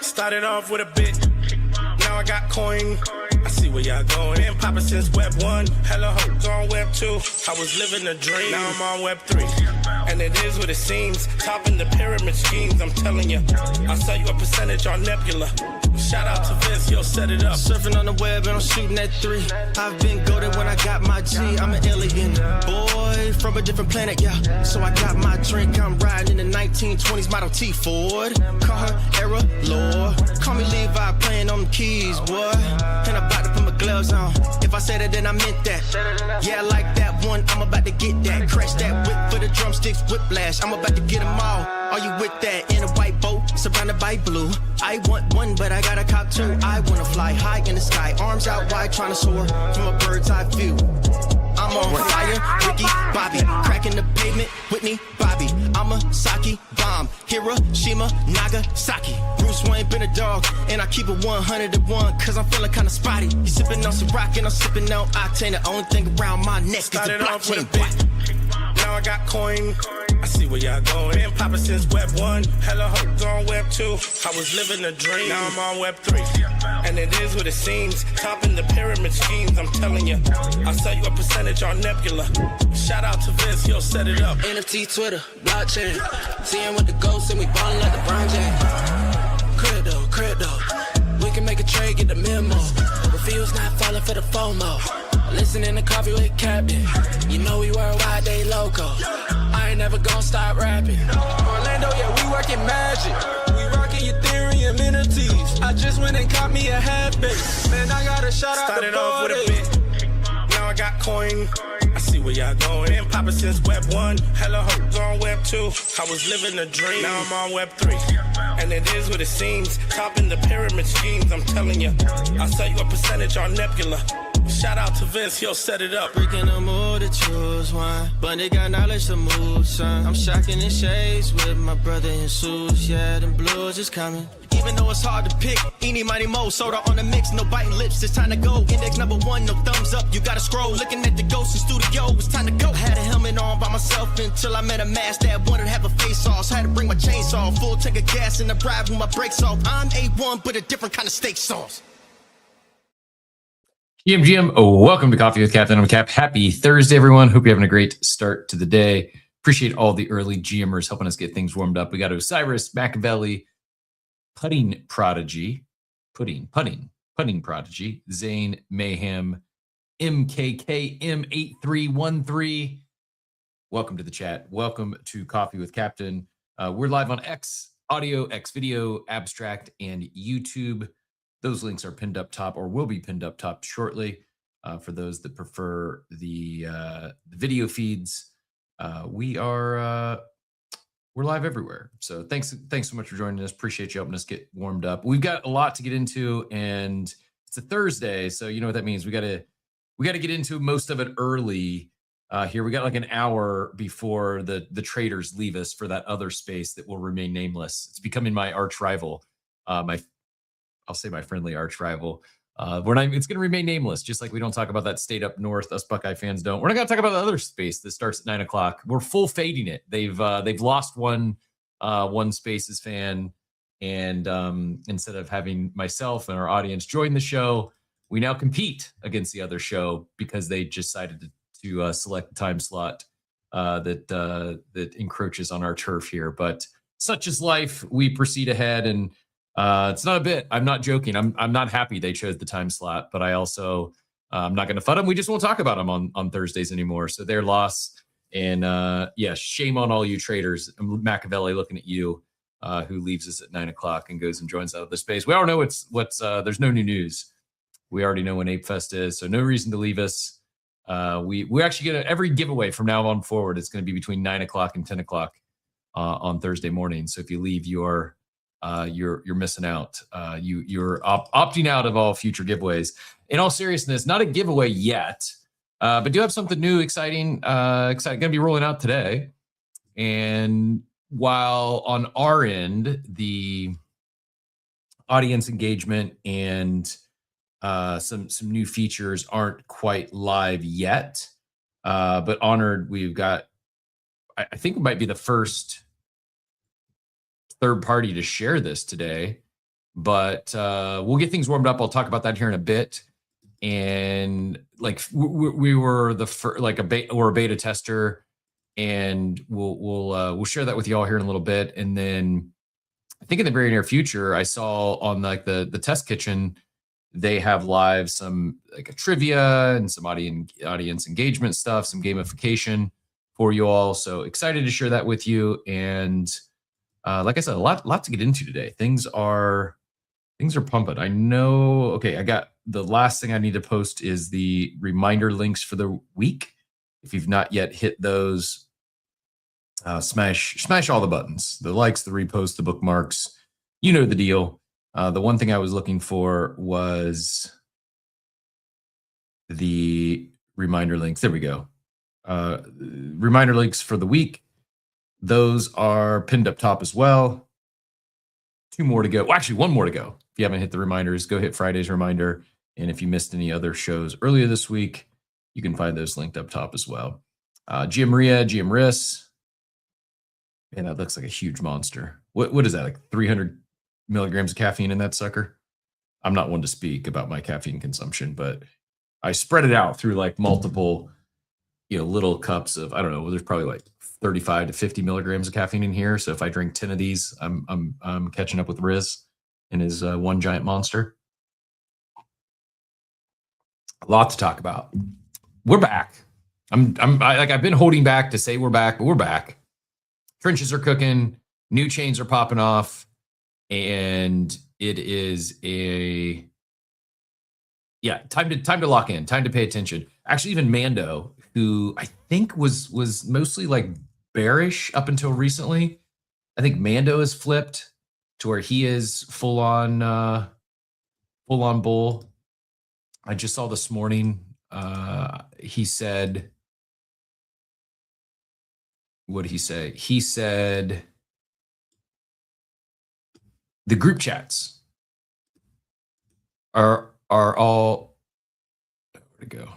Started off with a bit, now I got coin. I see where y'all going. Been poppin' since Web 1, hella hoes on Web 2. I was living a dream, now I'm on Web 3. And it is what it seems, topping the pyramid schemes, I'm telling you. I'll sell you a percentage on Nebula. Shout out to Vince, yo, set it up. Surfing on the web and I'm shooting at 3. I've been goated when I got my G. I'm an alien boy from a different planet, yeah. So I got my drink, I'm riding in the 1920s Model T Ford. Call her Era Lord. Call me Levi, playing on the keys, boy. And I'm about to put my gloves on. If I said it, then I meant that. Yeah, I like that one, I'm about to get that. Crash that whip for the drumsticks, whiplash. I'm about to get them all. Are you with that? In a white boat, surrounded by blue. I want one, but I got a cop too. I wanna fly high in the sky, arms out wide, trying to soar from a bird's eye view. I'm on fire, Ricky, Bobby, cracking the pavement, Whitney, Bobby. I'm a Saki bomb, Hiroshima, Nagasaki. Bruce Wayne been a dog, and I keep it 101, cause I'm feeling kinda spotty. You sipping on some rock, and I'm sipping on octane. The only thing around my neck is the blockchain. Now I got coin. I see where y'all going. Been poppin' since Web 1, hella hoes on Web 2. I was living a dream, now I'm on Web 3. And it is what it seems, topping the pyramid schemes, I'm telling you. I'll sell you a percentage on Nebula. Shout out to Vince, he'll set it up. NFT, Twitter, blockchain. Seeing with the ghosts and we ballin' like LeBron James. Crypto. We can make a trade, get the memo. Refuse not falling for the FOMO. Listening to Coffee with Captain. You know we worldwide, they loco. I ain't never gonna stop rapping. Orlando, yeah, we working magic. We rocking Ethereum entities. I just went and caught me a half base. Man, I got a shout out Started to off with a bit, now I got coin. I see where y'all going. Been poppin' since Web 1, hella hoes on Web 2. I was living a dream, now I'm on Web 3. And it is what it seems, topping the pyramid schemes, I'm telling you. I'll sell you a percentage on Nebula. Shout out to Vince, he'll set it up. Breaking the mood to choose one, but they got knowledge to move, son. I'm shocking in shades with my brother in suits. Yeah, them blues is coming. Even though it's hard to pick, eeny, miny, mo, soda on the mix, no biting lips, it's time to go. Index number 1, no thumbs up, you gotta scroll. Looking at the ghost in studio, it's time to go. Had a helmet on by myself until I met a mask that wanted to have a face off. So had to bring my chainsaw, full tank of gas in the drive with my brakes off. I'm A1, but a different kind of steak sauce. GM, welcome to Coffee with Captain. I'm Cap. Happy Thursday, everyone. Hope you're having a great start to the day. Appreciate all the early GMers helping us get things warmed up. We got Osiris, Machiavelli, Putting Prodigy, Zane, Mayhem, MKK, M8313. Welcome to the chat. Welcome to Coffee with Captain. We're live on X, audio, X video, Abstract, and YouTube. Those links are pinned up top or will be pinned up top shortly. For those that prefer the video feeds, we're live everywhere. So thanks so much for joining us. Appreciate you helping us get warmed up. We've got a lot to get into, and it's a Thursday, so you know what that means. We gotta get into most of it early. Here we got like an hour before the traders leave us for that other space that will remain nameless. It's becoming my arch rival. I'll say my friendly arch rival. It's going to remain nameless, just like we don't talk about that state up north. Us Buckeye fans don't. We're not going to talk about the other space that starts at 9 o'clock. We're full fading it. They've lost one Spaces fan, and instead of having myself and our audience join the show, we now compete against the other show because they decided to select the time slot that encroaches on our turf here. But such is life. We proceed ahead, and it's not a bit. I'm not joking. I'm not happy they chose the time slot, but I also I'm not going to FUD them. We just won't talk about them on Thursdays anymore. So their loss, and yeah, shame on all you traders. Machiavelli, looking at you, who leaves us at 9 o'clock and goes and joins out of the space. We all know what's there's no new news. We already know when Ape Fest is, so no reason to leave us. We're actually going to, every giveaway from now on forward, it's going to be between 9 o'clock and 10 o'clock on Thursday morning. So if you leave, you're missing out. You're opting out of all future giveaways. In all seriousness, not a giveaway yet, but do have something new, exciting, going to be rolling out today. And while on our end, the audience engagement and some new features aren't quite live yet. But honored, we've got, I think it might be the first third party to share this today, but we'll get things warmed up. I'll talk about that here in a bit. And like we were the first, like we're a beta tester, and we'll share that with you all here in a little bit. And then I think in the very near future, I saw on like the test kitchen, they have live some like a trivia and some audience engagement stuff, some gamification for you all. So excited to share that with you. And like I said, a lot to get into today. Things are pumping. I know. Okay, I got the last thing I need to post is the reminder links for the week. If you've not yet hit those, smash all the buttons, the likes, the reposts, the bookmarks. You know the deal. The one thing I was looking for was the reminder links. There we go. Reminder links for the week. Those are pinned up top as well. 2 more to go. Well, actually, 1 more to go. If you haven't hit the reminders, go hit Friday's reminder. And if you missed any other shows earlier this week, you can find those linked up top as well. Gia Maria, GM Riss. Man, that looks like a huge monster. What is that, like 300 milligrams of caffeine in that sucker? I'm not one to speak about my caffeine consumption, but I spread it out through like multiple, little cups of, I don't know, there's probably like 35 to 50 milligrams of caffeine in here. So if I drink 10 of these, I'm catching up with Riz and his one giant monster. A lot to talk about. We're back. I've been holding back to say we're back, but we're back. Trenches are cooking, new chains are popping off, and it is time to lock in, time to pay attention. Actually, even Mando, who I think was mostly like bearish up until recently, I think Mando has flipped to where he is full on bull. I just saw this morning, he said, what did he say? He said the group chats are all, where'd it go?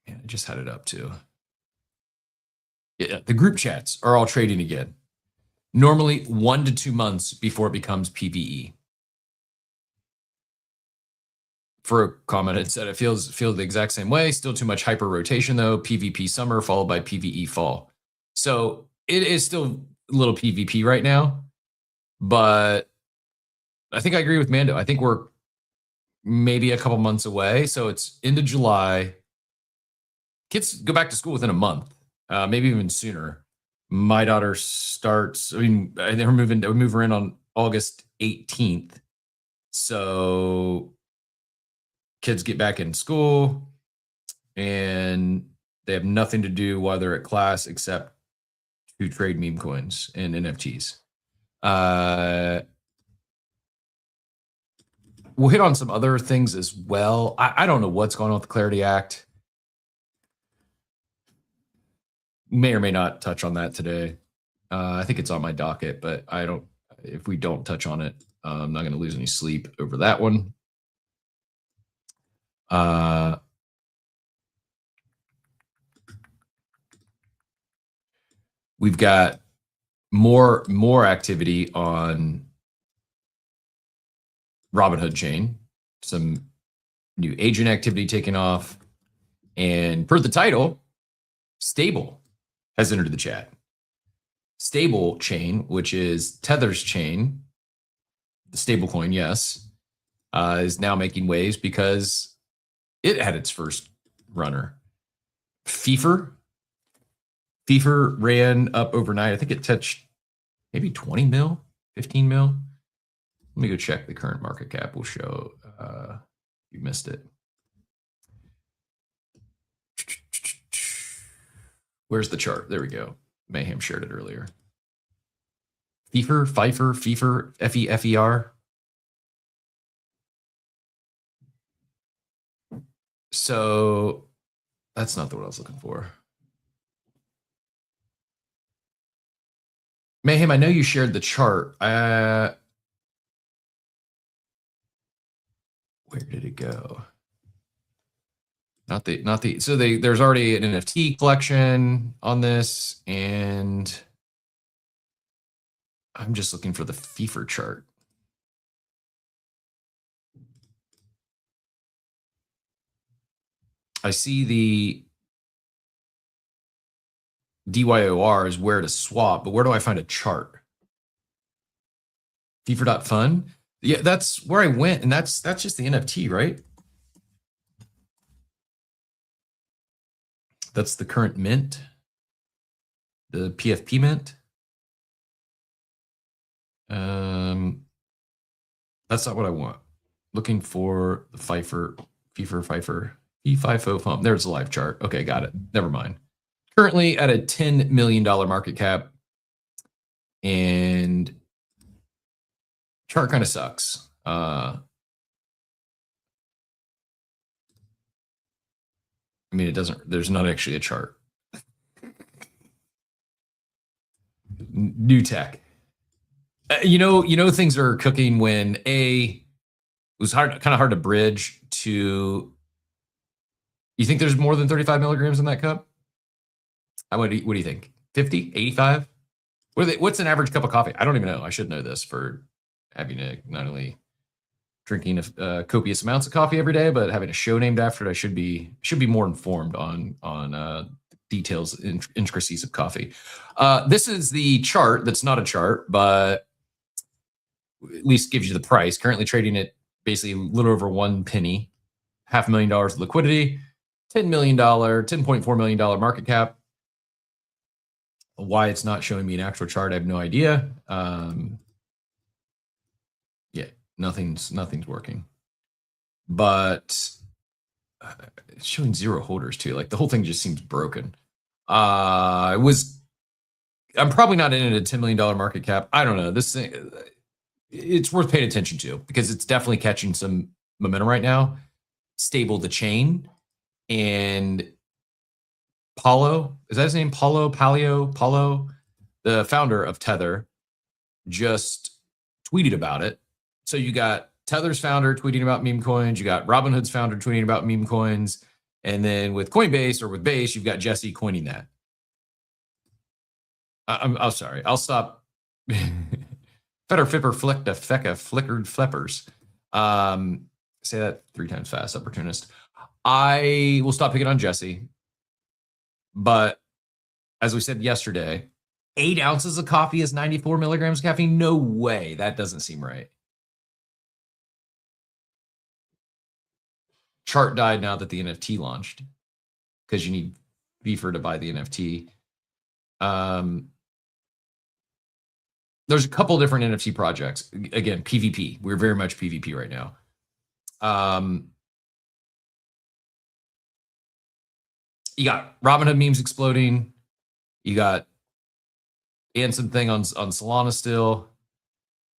Man, I just had it up too. Yeah, the group chats are all trading again. Normally 1 to 2 months before it becomes PvE. For a comment, it said it feels the exact same way. Still too much hyper rotation though. PvP summer followed by PvE fall. So it is still a little PvP right now, but I think I agree with Mando. I think we're maybe a couple months away. So it's into July. Kids go back to school within a month, maybe even sooner. My daughter starts. I mean, they're moving. We move her in on August 18th. So kids get back in school and they have nothing to do while they're at class except to trade meme coins and NFTs. We'll hit on some other things as well. I don't know what's going on with the Clarity Act. May or may not touch on that today. I think it's on my docket, but if we don't touch on it, I'm not going to lose any sleep over that one. We've got more activity on Robinhood chain, some new agent activity taking off, and per the title, Stable has entered the chat. Stable chain, which is Tether's chain, the stable coin, yes, is now making waves because it had its first runner. FIFA ran up overnight. I think it touched maybe 20 mil, 15 mil. Let me go check the current market cap. We'll show you missed it. Where's the chart? There we go. Mayhem shared it earlier. FIFA, F-E-F-E-R. So that's not the word I was looking for. Mayhem, I know you shared the chart. Where did it go? Not the. So there's already an NFT collection on this, and I'm just looking for the FIFA chart. I see the DYOR is where to swap, but where do I find a chart? FIFA.fun? Yeah, that's where I went, and that's just the NFT, right? That's the current mint, the PFP mint. That's not what I want. Looking for the FIFA FIFO pump. There's the live chart. Okay, got it. Never mind. Currently at a $10 million market cap, and chart kind of sucks. I mean, it doesn't. There's not actually a chart. New tech. You know, things are cooking when it was kind of hard to bridge to. You think there's more than 35 milligrams in that cup? What do you think? 50, 85? What's an average cup of coffee? I don't even know. I should know this for having a, not only drinking copious amounts of coffee every day, but having a show named after it. I should be more informed on details, intricacies of coffee. This is the chart. That's not a chart, but at least gives you the price. Currently trading at basically a little over 1 penny, $500,000 of liquidity, $10.4 million market cap. Why it's not showing me an actual chart, I have no idea. Yeah, nothing's working. But it's showing 0 holders too. Like the whole thing just seems broken. I'm probably not in at a $10 million market cap. I don't know. This thing, it's worth paying attention to because it's definitely catching some momentum right now. Stable the chain, and Paulo, is that his name? Paulo, the founder of Tether, just tweeted about it. So you got Tether's founder tweeting about meme coins. You got Robinhood's founder tweeting about meme coins. And then with Coinbase or with Base, you've got Jesse coining that. I'm sorry. I'll stop. Fetter Fipper Flicked a Fecka Flickered Flippers. Say that 3 times fast, opportunist. I will stop picking on Jesse. But as we said yesterday, 8 ounces of coffee is 94 milligrams of caffeine. No way. That doesn't seem right. Chart died now that the NFT launched because you need Beefer to buy the NFT. There's a couple different NFT projects. Again, PvP. We're very much PvP right now. You got Robinhood memes exploding. You got Anson thing on Solana still.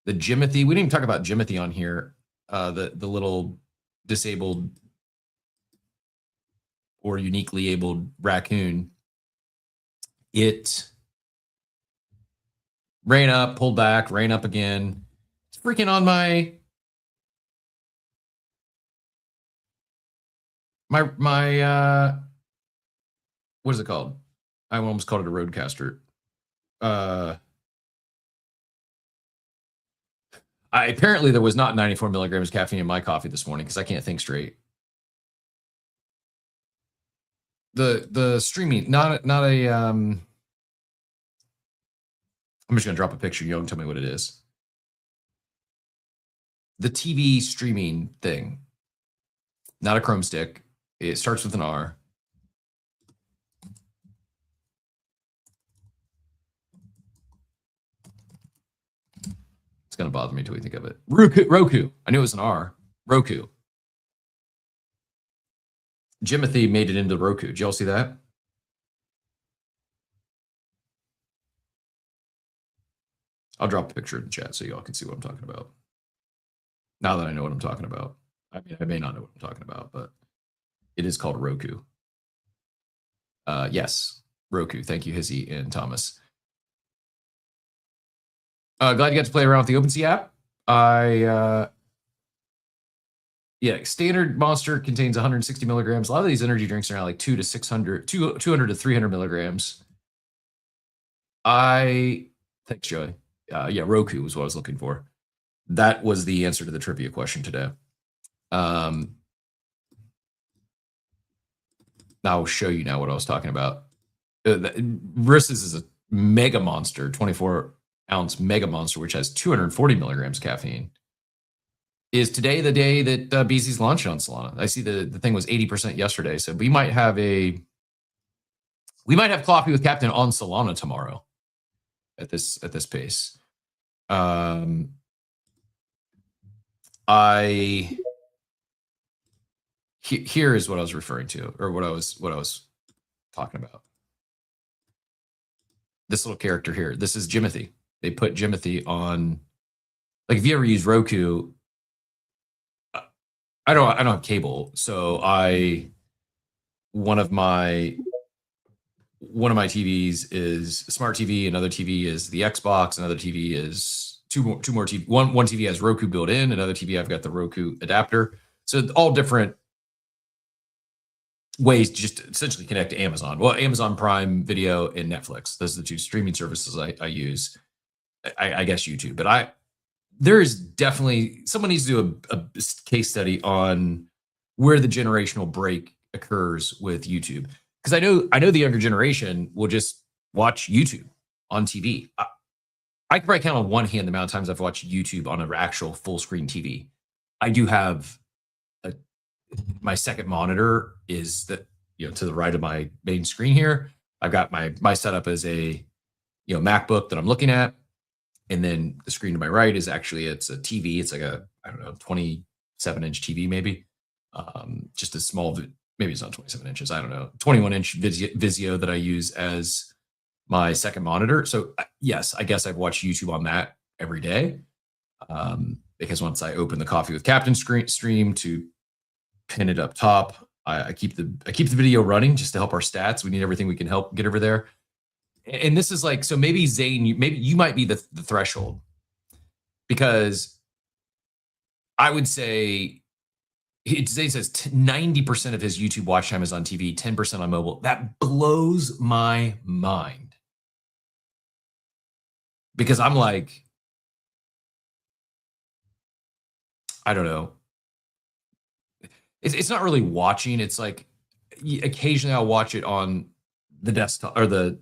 The Jimothy. We didn't even talk about Jimothy on here. The little disabled or uniquely abled raccoon. It ran up, pulled back, ran up again. It's freaking on my what is it called? I almost called it a roadcaster. Apparently there was not 94 milligrams caffeine in my coffee this morning because I can't think straight. The streaming, not a I'm just gonna drop a picture. You don't tell me what it is. The TV streaming thing, not a Chrome stick. It starts with an R. It's gonna bother me till we think of it. Roku. I knew it was an R. Roku. Jimothy made it into Roku. Did y'all see that? I'll drop a picture in the chat so y'all can see what I'm talking about. Now that I know what I'm talking about. I mean, I may not know what I'm talking about, but it is called Roku. Yes, Roku. Thank you, Hizzy and Thomas. Glad you got to play around with the OpenSea app. Yeah, standard Monster contains 160 milligrams. A lot of these energy drinks are now like 200 to 300 milligrams. Thanks, Joey. Yeah, Roku was what I was looking for. That was the answer to the trivia question today. I'll show you now what I was talking about. Risses is a mega monster, 24-ounce mega monster, which has 240 milligrams caffeine. Is today the day that BZ's launched on Solana? I see the thing was 80% yesterday, so we might have coffee with Captain on Solana tomorrow at this pace. Here is what I was referring to, or what I was talking about. This little character here. This is Jimothy. They put Jimothy on. Like, if you ever use Roku, I don't have cable, so one of my TVs is a smart TV, another TV is the Xbox, another TV is two more TV. One TV has Roku built in, another TV I've got the Roku adapter. So all different ways to just essentially connect to Amazon. Well, Amazon Prime Video and Netflix. Those are the two streaming services I use. I guess YouTube, but there is definitely someone needs to do a case study on where the generational break occurs with YouTube. Because I know the younger generation will just watch YouTube on TV. I can probably count on one hand the amount of times I've watched YouTube on an actual full screen TV. I do have my second monitor is to the right of my main screen here. I've got my setup as a MacBook that I'm looking at. And then the screen to my right is actually, it's a TV. It's like a, 27-inch TV maybe. Just a small, maybe it's not 27 inches. I don't know. 21-inch Vizio that I use as my second monitor. So yes, I guess I've watched YouTube on that every day. Because once I open the Coffee with Captain stream to pin it up top, I keep the video running just to help our stats. We need everything we can help get over there. And this is like, so maybe Zane, maybe you might be the threshold, because I would say Zane says 90% of his YouTube watch time is on TV, 10% on mobile. That blows my mind, because I'm like, I don't know. It's not really watching. It's like occasionally I'll watch it on the desktop, or the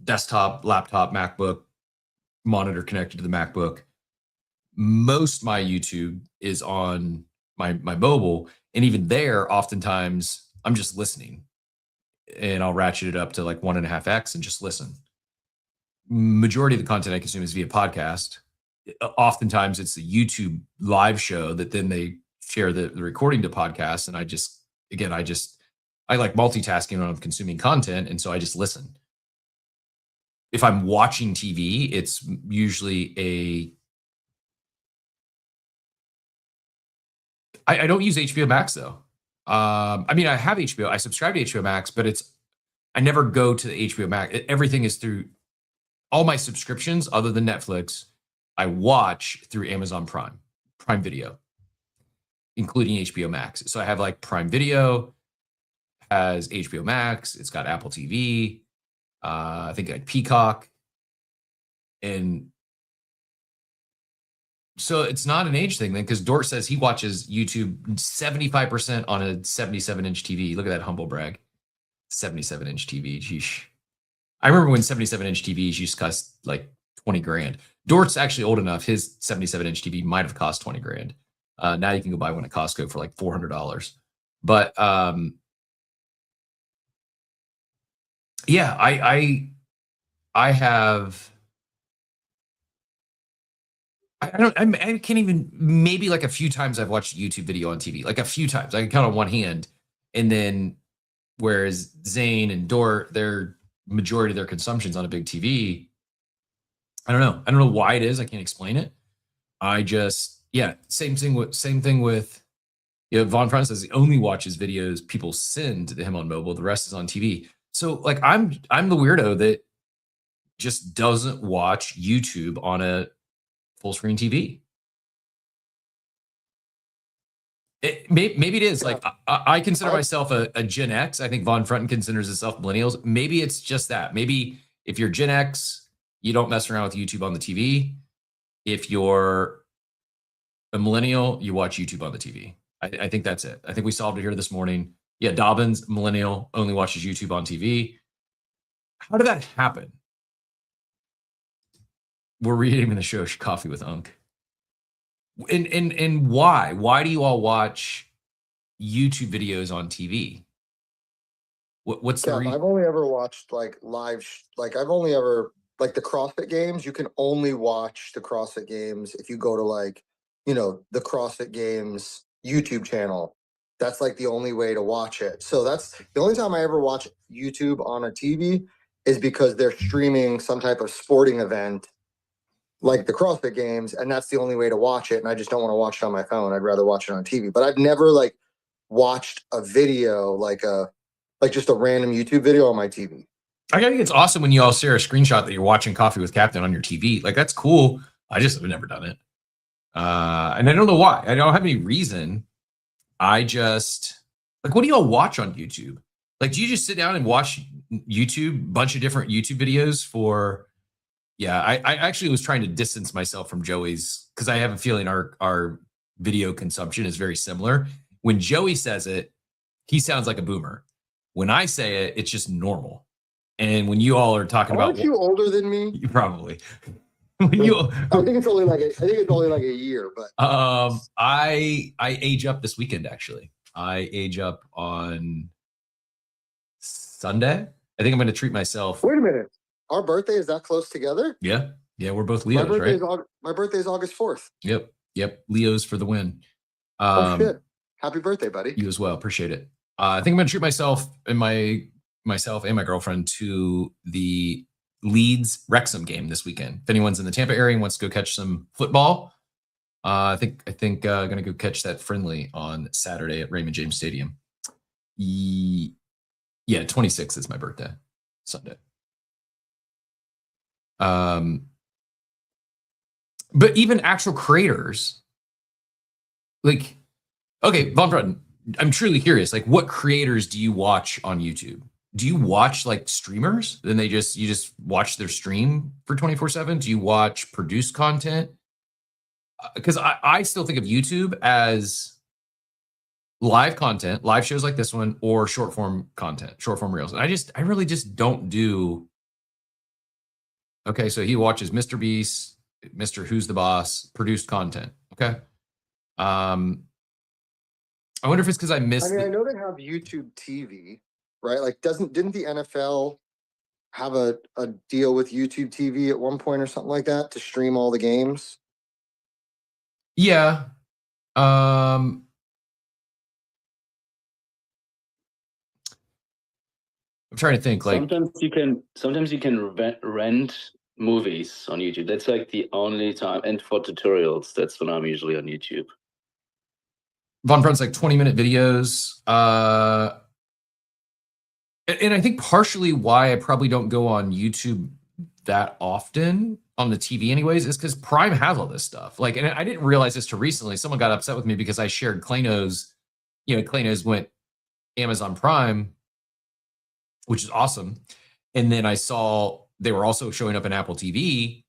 desktop, laptop, MacBook, monitor connected to the MacBook. Most my YouTube is on my mobile, and even there, oftentimes I'm just listening, and I'll ratchet it up to like 1.5x and just listen. Majority of the content I consume is via podcast. Oftentimes it's the YouTube live show that then they share the recording to podcasts, and I like multitasking when I'm consuming content, and so I just listen. If I'm watching TV, it's usually I don't use HBO Max though. I have HBO. I subscribe to HBO Max, but I never go to the HBO Max. Everything is through all my subscriptions, other than Netflix. I watch through Amazon Prime Video, including HBO Max. So I have like Prime Video has HBO Max. It's got Apple TV. I think like Peacock. And so it's not an age thing then, because Dort says he watches YouTube 75% on a 77-inch TV. Look at that humble brag. 77-inch TV. Sheesh. I remember when 77-inch TVs used to cost like 20 grand. Dort's actually old enough. His 77-inch TV might have cost 20 grand. Now you can go buy one at Costco for like $400. But yeah, I can't even, maybe like a few times I've watched a YouTube video on TV, like a few times. I can count on one hand. And then whereas Zane and Dort, their majority of their consumption's on a big TV. I don't know why it is. I can't explain it. Same thing with Von Franz says he only watches videos people send to him on mobile. The rest is on TV. So like I'm the weirdo that just doesn't watch YouTube on a full screen TV. Maybe it is. Like I consider myself a Gen X. I think Von Frunten considers himself millennials. Maybe it's just that. Maybe if you're Gen X, you don't mess around with YouTube on the TV. If you're a millennial, you watch YouTube on the TV. I think that's it. I think we solved it here this morning. Yeah, Dobbins, millennial, only watches YouTube on TV. How did that happen? We're reading the show Coffee with Unc. And why? Why do you all watch YouTube videos on TV? What's the reason? I've only ever watched like live, I've only ever, like the CrossFit games, you can only watch the CrossFit games if you go to like, you know, the CrossFit Games YouTube channel. That's like the only way to watch it. So that's the only time I ever watch YouTube on a TV is because they're streaming some type of sporting event like the CrossFit Games, and that's the only way to watch it. And I just don't want to watch it on my phone. I'd rather watch it on TV. But I've never like watched a video like just a random YouTube video on my TV. I think it's awesome when you all share a screenshot that you're watching Coffee with Captain on your TV. Like that's cool. I just have never done it. And I don't know why. I don't have any reason. I just like, what do y'all watch on YouTube? Like, do you just sit down and watch YouTube, bunch of different YouTube videos for, yeah, I actually was trying to distance myself from Joey's because I have a feeling our video consumption is very similar. When Joey says it, he sounds like a boomer. When I say it, it's just normal. And when you all are talking about, aren't you older than me? You probably. I think it's only like a year, but I age up this weekend. Actually, I age up on Sunday. I think I'm going to treat myself. Wait a minute, our birthday is that close together? Yeah, we're both Leos, right? My birthday is August 4th. Yep. Leos for the win. Oh shit! Happy birthday, buddy. You as well. Appreciate it. I think I'm going to treat myself and my girlfriend to the Leeds Wrexham game this weekend. If anyone's in the Tampa area and wants to go catch some football, I think gonna go catch that friendly on Saturday at Raymond James Stadium. Yeah, 26th is my birthday, Sunday. But even actual creators, like, okay, Von Frunten, I'm truly curious. Like, what creators do you watch on YouTube? Do you watch like streamers? Then you just watch their stream for 24/7? Do you watch produced content? Because I still think of YouTube as live content, live shows like this one, or short form content, short form reels. And I really just don't do. Okay, so he watches Mr. Beast, Mr. Who's the Boss, produced content. Okay. I wonder if it's because I missed. I know they have YouTube TV. Right? Like, didn't the NFL have a deal with YouTube TV at one point or something like that to stream all the games? Yeah. I'm trying to think. Like sometimes you can rent movies on YouTube. That's like the only time. And for tutorials, that's when I'm usually on YouTube. Von Frunten's like 20-minute videos. And I think partially why I probably don't go on YouTube that often on the TV anyways is because Prime has all this stuff. Like, and I didn't realize this till recently. Someone got upset with me because I shared Clayno's, Clayno's went Amazon Prime, which is awesome. And then I saw they were also showing up in Apple TV,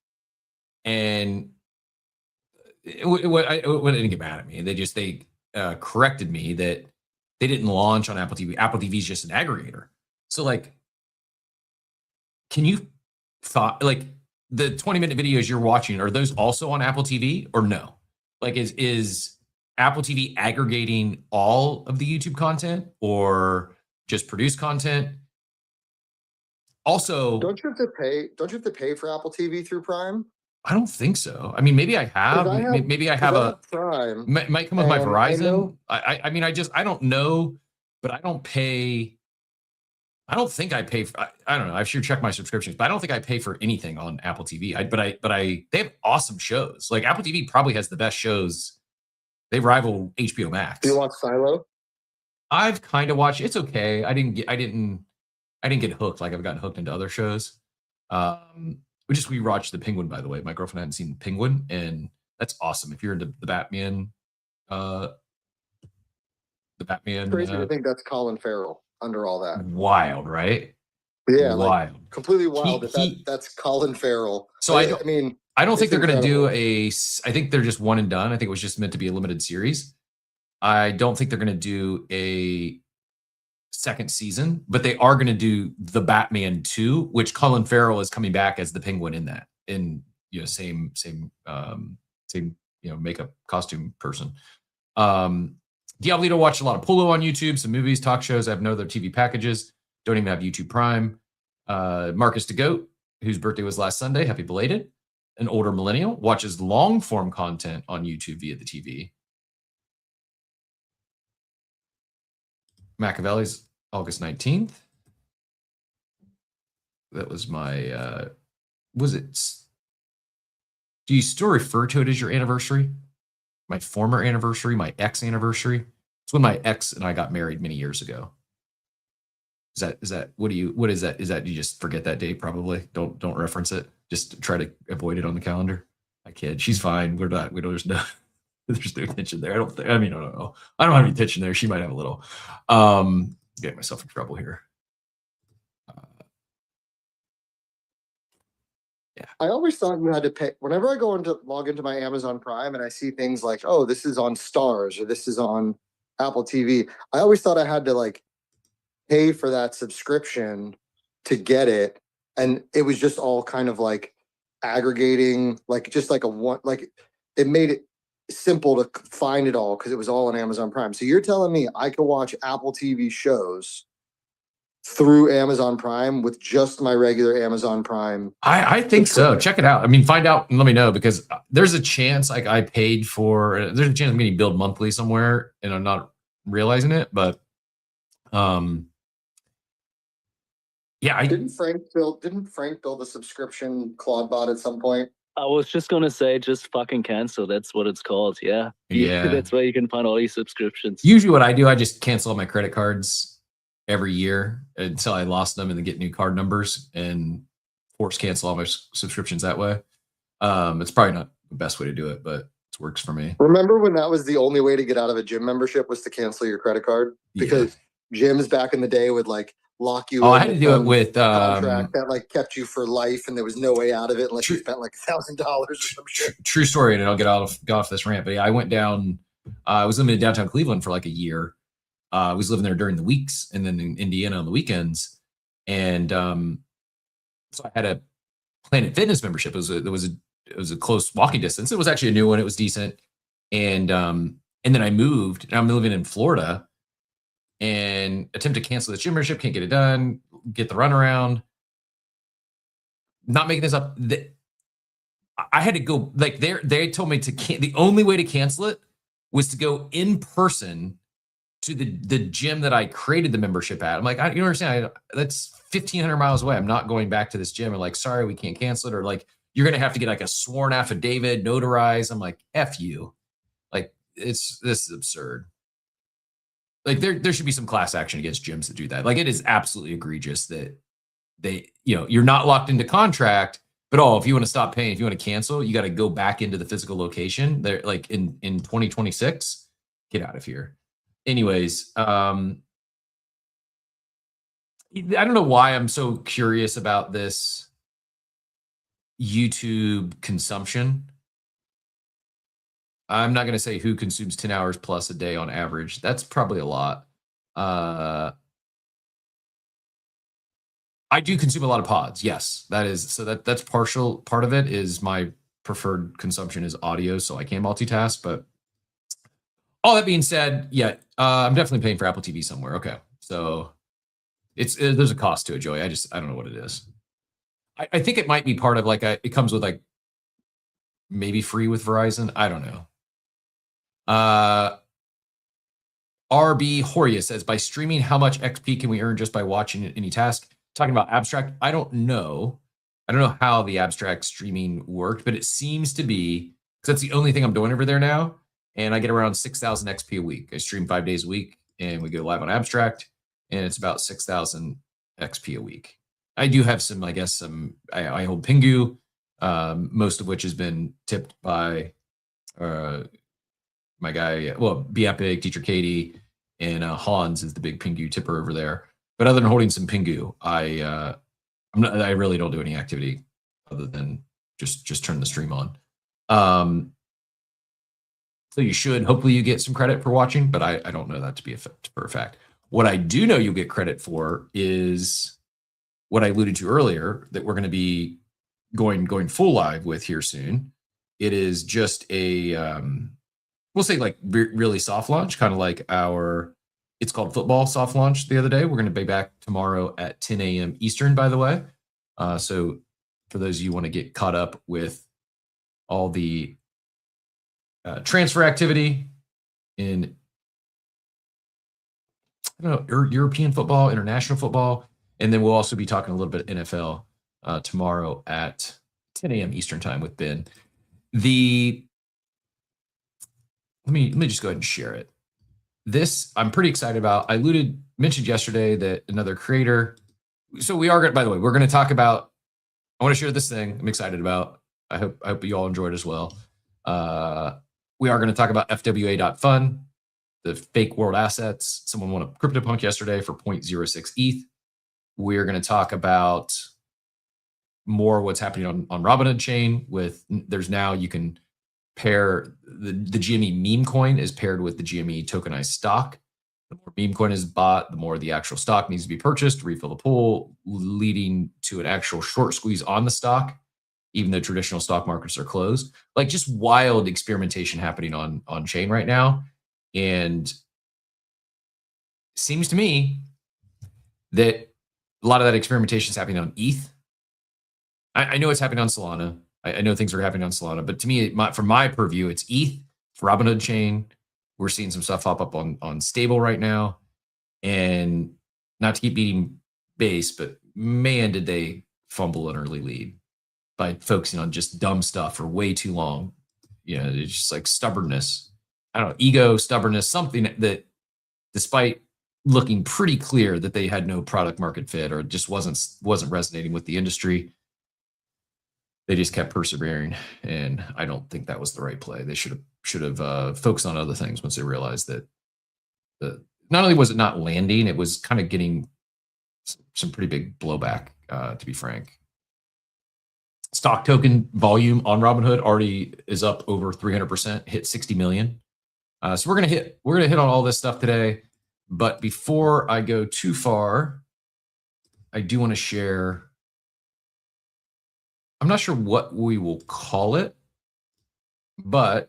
and it didn't get mad at me. They corrected me that they didn't launch on Apple TV. Apple TV is just an aggregator. So like, can you like the 20-minute videos you're watching, are those also on Apple TV or no? Like is Apple TV aggregating all of the YouTube content or just produced content? Also, don't you have to pay for Apple TV through Prime? I don't think so. I mean, maybe I have. Maybe I have a Prime. Might come with my Verizon. I mean, I don't know, but I don't pay. I don't think I pay for, I don't know. I should check my subscriptions, but I don't think I pay for anything on Apple TV. They have awesome shows. Like Apple TV probably has the best shows. They rival HBO Max. Do you watch Silo? I've kind of watched. It's okay. I didn't get hooked like I've gotten hooked into other shows. We rewatched The Penguin, by the way. My girlfriend hadn't seen The Penguin, and that's awesome. If you're into the Batman The Batman. Crazy to think that's Colin Farrell under all that. Wild, right? Yeah, wild. like completely wild. That's Colin Farrell. So like, I don't think they're going to do incredible. I think they're just one and done. I think it was just meant to be a limited series. I don't think they're going to do a second season, but they are going to do the Batman 2, which Colin Farrell is coming back as the Penguin in that, in same makeup costume person. Diablito watched a lot of Polo on YouTube, some movies, talk shows. I have no other TV packages. Don't even have YouTube Prime. Marcus DeGoat, whose birthday was last Sunday, happy belated. An older millennial, watches long form content on YouTube via the TV. Machiavelli's August 19th. That was my, do you still refer to it as your anniversary? My former anniversary, my ex anniversary? It's when my ex and I got married many years ago. Is that what is that? Is that you just forget that date? Probably don't reference it. Just try to avoid it on the calendar. I kid. She's fine. There's no tension there. I don't know. I don't have any tension there. She might have a little. Getting myself in trouble here. Yeah. I always thought you had to pay. Whenever I log into my Amazon Prime and I see things like, oh, this is on Stars or this is on Apple TV, I always thought I had to like pay for that subscription to get it. And it was just all kind of like aggregating, like just like it made it simple to find it all because it was all on Amazon Prime. So you're telling me I could watch Apple TV shows through Amazon Prime with just my regular Amazon Prime? I think so. Check it out. I mean, find out and let me know, because there's a chance there's a chance I'm getting billed monthly somewhere and I'm not realizing it, but yeah, didn't Frank build the subscription Claude bot at some point? I was just gonna say, just fucking cancel. That's what it's called. Yeah. That's where you can find all these subscriptions. Usually, what I do, I just cancel all my credit cards every year until I lost them, and then get new card numbers and force cancel all my subscriptions that way. It's probably not the best way to do it, but it works for me. Remember when that was the only way to get out of a gym membership was to cancel your credit card? Because gyms back in the day would like lock you in. I had to do it with contract that like kept you for life, and there was no way out of it unless you spent like $1,000 or some shit. True story, and I'll get off this rant. But yeah, I went down. I was living in downtown Cleveland for like a year. I was living there during the weeks, and then in Indiana on the weekends. And so I had a Planet Fitness membership. It was a close walking distance. It was actually a new one. It was decent. And then I moved, and I'm living in Florida, and attempt to cancel the gym membership, can't get it done, get the runaround. Not making this up. I had to go, like, they told me the only way to cancel it was to go in person to the gym that I created the membership at. I'm like, you don't understand. That's 1,500 miles away. I'm not going back to this gym. And like, sorry, we can't cancel it. Or like, you're going to have to get like a sworn affidavit notarized. I'm like, F you. Like, this is absurd. Like there should be some class action against gyms that do that. Like, it is absolutely egregious that you're not locked into contract, but if you want to stop paying, if you want to cancel, you got to go back into the physical location. They're like in 2026, get out of here. Anyways, I don't know why I'm so curious about this YouTube consumption. I'm not going to say who consumes 10 hours plus a day on average. That's probably a lot. I do consume a lot of pods. Yes, that's partial. Part of it is my preferred consumption is audio, so I can multitask. But all that being said, I'm definitely paying for Apple TV somewhere. Okay, so there's a cost to it, Joey. I don't know what it is. I think it might be part of like it comes with like maybe free with Verizon. I don't know. RB Horia says, by streaming, how much XP can we earn just by watching any task? Talking about abstract, I don't know how the abstract streaming worked, but it seems to be, because that's the only thing I'm doing over there now, and I get around 6,000 XP a week. I stream 5 days a week, and we go live on abstract, and it's about 6,000 XP a week. I do have some, I hold Pingu, most of which has been tipped by my guy, Be Epic, Teacher Katie, and Hans is the big Pingu tipper over there. But other than holding some Pingu, I really don't do any activity other than just turn the stream on. So you should, hopefully you get some credit for watching, but I don't know that to be for a fact. What I do know you'll get credit for is what I alluded to earlier, that we're going to be going full live with here soon. It is just a, we'll say like really soft launch, kind of like it's called football soft launch the other day. We're going to be back tomorrow at 10 a.m. Eastern, by the way. So for those of you who want to get caught up with all the transfer activity in, I don't know, European football, international football, and then we'll also be talking a little bit NFL tomorrow at 10 a.m. Eastern time with Ben. Let me just go ahead and share it. This I'm pretty excited about. I mentioned yesterday that another creator. So we are going. By the way, we're going to talk about. I want to share this thing I'm excited about. I hope you all enjoyed as well. We are going to talk about FWA.fun, the fake world assets. Someone won a CryptoPunk yesterday for 0.06 ETH. We're going to talk about more what's happening on Robinhood chain. There's now you can pair the GME meme coin is paired with the GME tokenized stock. The more meme coin is bought, the more the actual stock needs to be purchased to refill the pool, leading to an actual short squeeze on the stock, even though traditional stock markets are closed. Like just wild experimentation happening on chain right now. And seems to me that a lot of that experimentation is happening on ETH. I know it's happening on Solana. I know things are happening on Solana, but to me, from my purview, it's ETH, it's Robinhood chain. We're seeing some stuff pop up on Stable right now. And not to keep beating base, but man, did they fumble an early lead by focusing on just dumb stuff for way too long. You know, it's just like stubbornness. I don't know, ego, stubbornness, something that despite looking pretty clear that they had no product market fit or just wasn't resonating with the industry, they just kept persevering, and I don't think that was the right play. They should have focused on other things once they realized that not only was it not landing, it was kind of getting some pretty big blowback, to be frank. Stock token volume on Robinhood already is up over 300%, hit 60 million. So we're gonna hit on all this stuff today. But before I go too far, I do want to share. I'm not sure what we will call it, but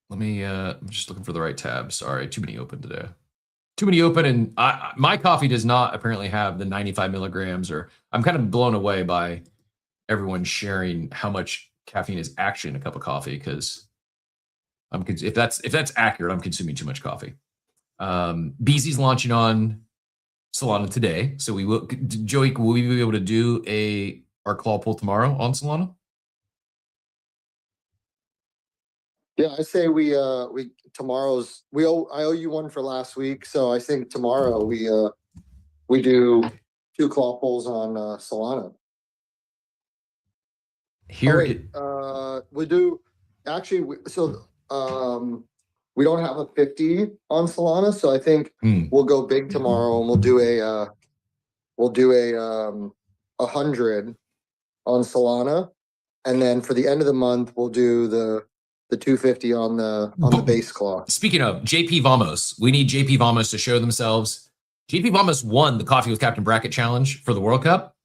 let me, I'm just looking for the right tab. Sorry, too many open today. Too many open, and my coffee does not apparently have the 95 milligrams, or I'm kind of blown away by everyone sharing how much caffeine is actually in a cup of coffee, because if that's accurate, I'm consuming too much coffee. BZ's launching on Solana today, so we will. Joey, will we be able to do our claw pull tomorrow on Solana? Yeah, I say I owe you one for last week, so I think tomorrow we do 2 claw pulls on Solana. We do actually. We don't have a 50 on Solana, so I think we'll go big tomorrow, and we'll do a 100 on Solana, and then for the end of the month we'll do the 250 on the base claw. Speaking of JP Vamos, we need JP Vamos to show themselves. JP Vamos won the Coffee with Captain Bracket Challenge for the World Cup,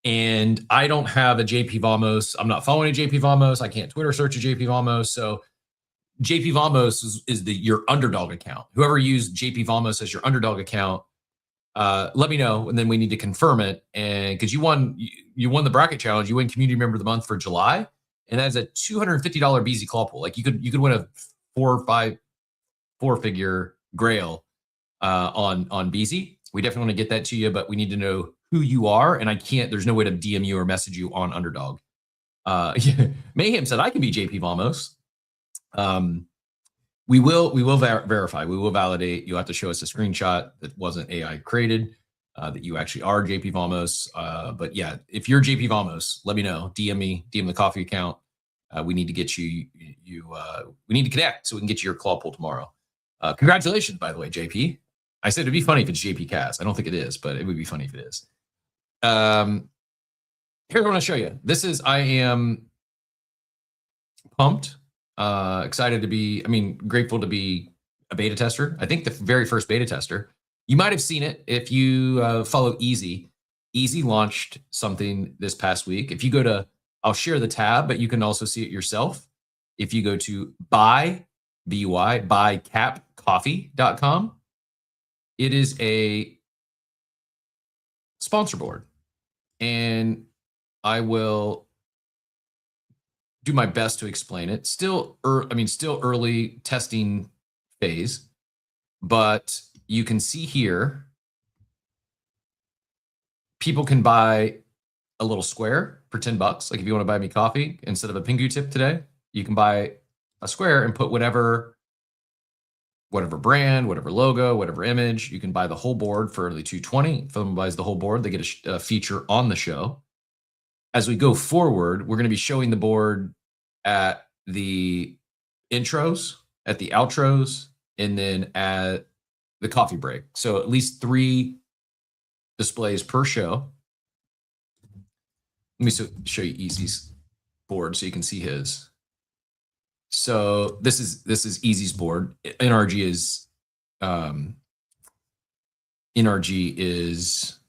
and I don't have a JP Vamos. I'm not following a JP Vamos. I can't Twitter search a JP Vamos, so JP Vamos is your underdog account. Whoever used JP Vamos as your underdog account, let me know, and then we need to confirm it. And because you won the bracket challenge, you win Community Member of the Month for July, and that's a $250 BZ claw pool. Like you could win a 4 figure grail on BZ. We definitely want to get that to you, but we need to know who you are, and there's no way to DM you or message you on underdog. Mayhem said I can be JP Vamos. We will verify. We will validate. You'll have to show us a screenshot that wasn't AI created, that you actually are JP Vamos. But yeah, if you're JP Vamos, let me know. DM the coffee account. We need to get you. We need to connect so we can get you your claw pull tomorrow. Congratulations, by the way, JP. I said it'd be funny if it's JP Cast. I don't think it is, but it would be funny if it is. Here's what I want to show you. I am pumped, excited to be, grateful to be a beta tester. I think the very first beta tester. You might have seen it if you follow Easy. Easy launched something this past week. If you go to, I'll share the tab, but you can also see it yourself. If you go to buycapcoffee.com, it is a sponsor board. And I will do my best to explain it. Still early testing phase, but you can see here, people can buy a little square for $10. Like if you want to buy me coffee instead of a Pingu tip today, you can buy a square and put whatever brand, whatever logo, whatever image. You can buy the whole board for only $2.20. If someone buys the whole board, they get a feature on the show. As we go forward, we're going to be showing the board at the intros, at the outros, and then at the coffee break. So at least 3 displays per show. Let me show you Easy's board so you can see his. So this is Easy's board. NRG is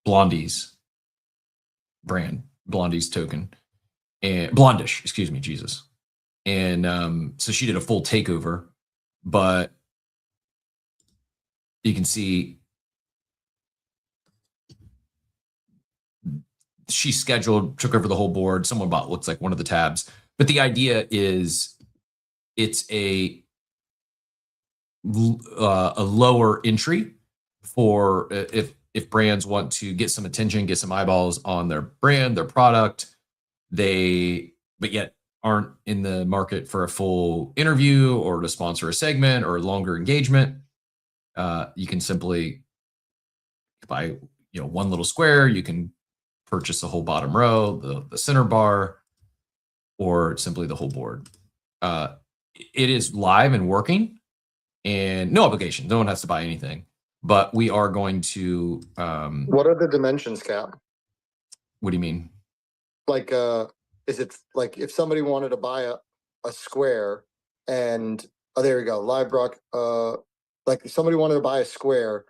Blondie's brand, Blondie's token, and Blondish, excuse me, Jesus. And so she did a full takeover, but you can see she took over the whole board. Someone bought, looks like one of the tabs. But the idea is it's a lower entry for if brands want to get some attention, get some eyeballs on their brand, their product, but yet aren't in the market for a full interview or to sponsor a segment or longer engagement. You can simply buy, one little square. You can purchase the whole bottom row, the center bar, or simply the whole board. It is live and working, and no obligation. No one has to buy anything. But we are going to. What are the dimensions, Cap? What do you mean? Like, is it like if somebody wanted to buy a square and there we go, live Brock. Like if somebody wanted to buy a square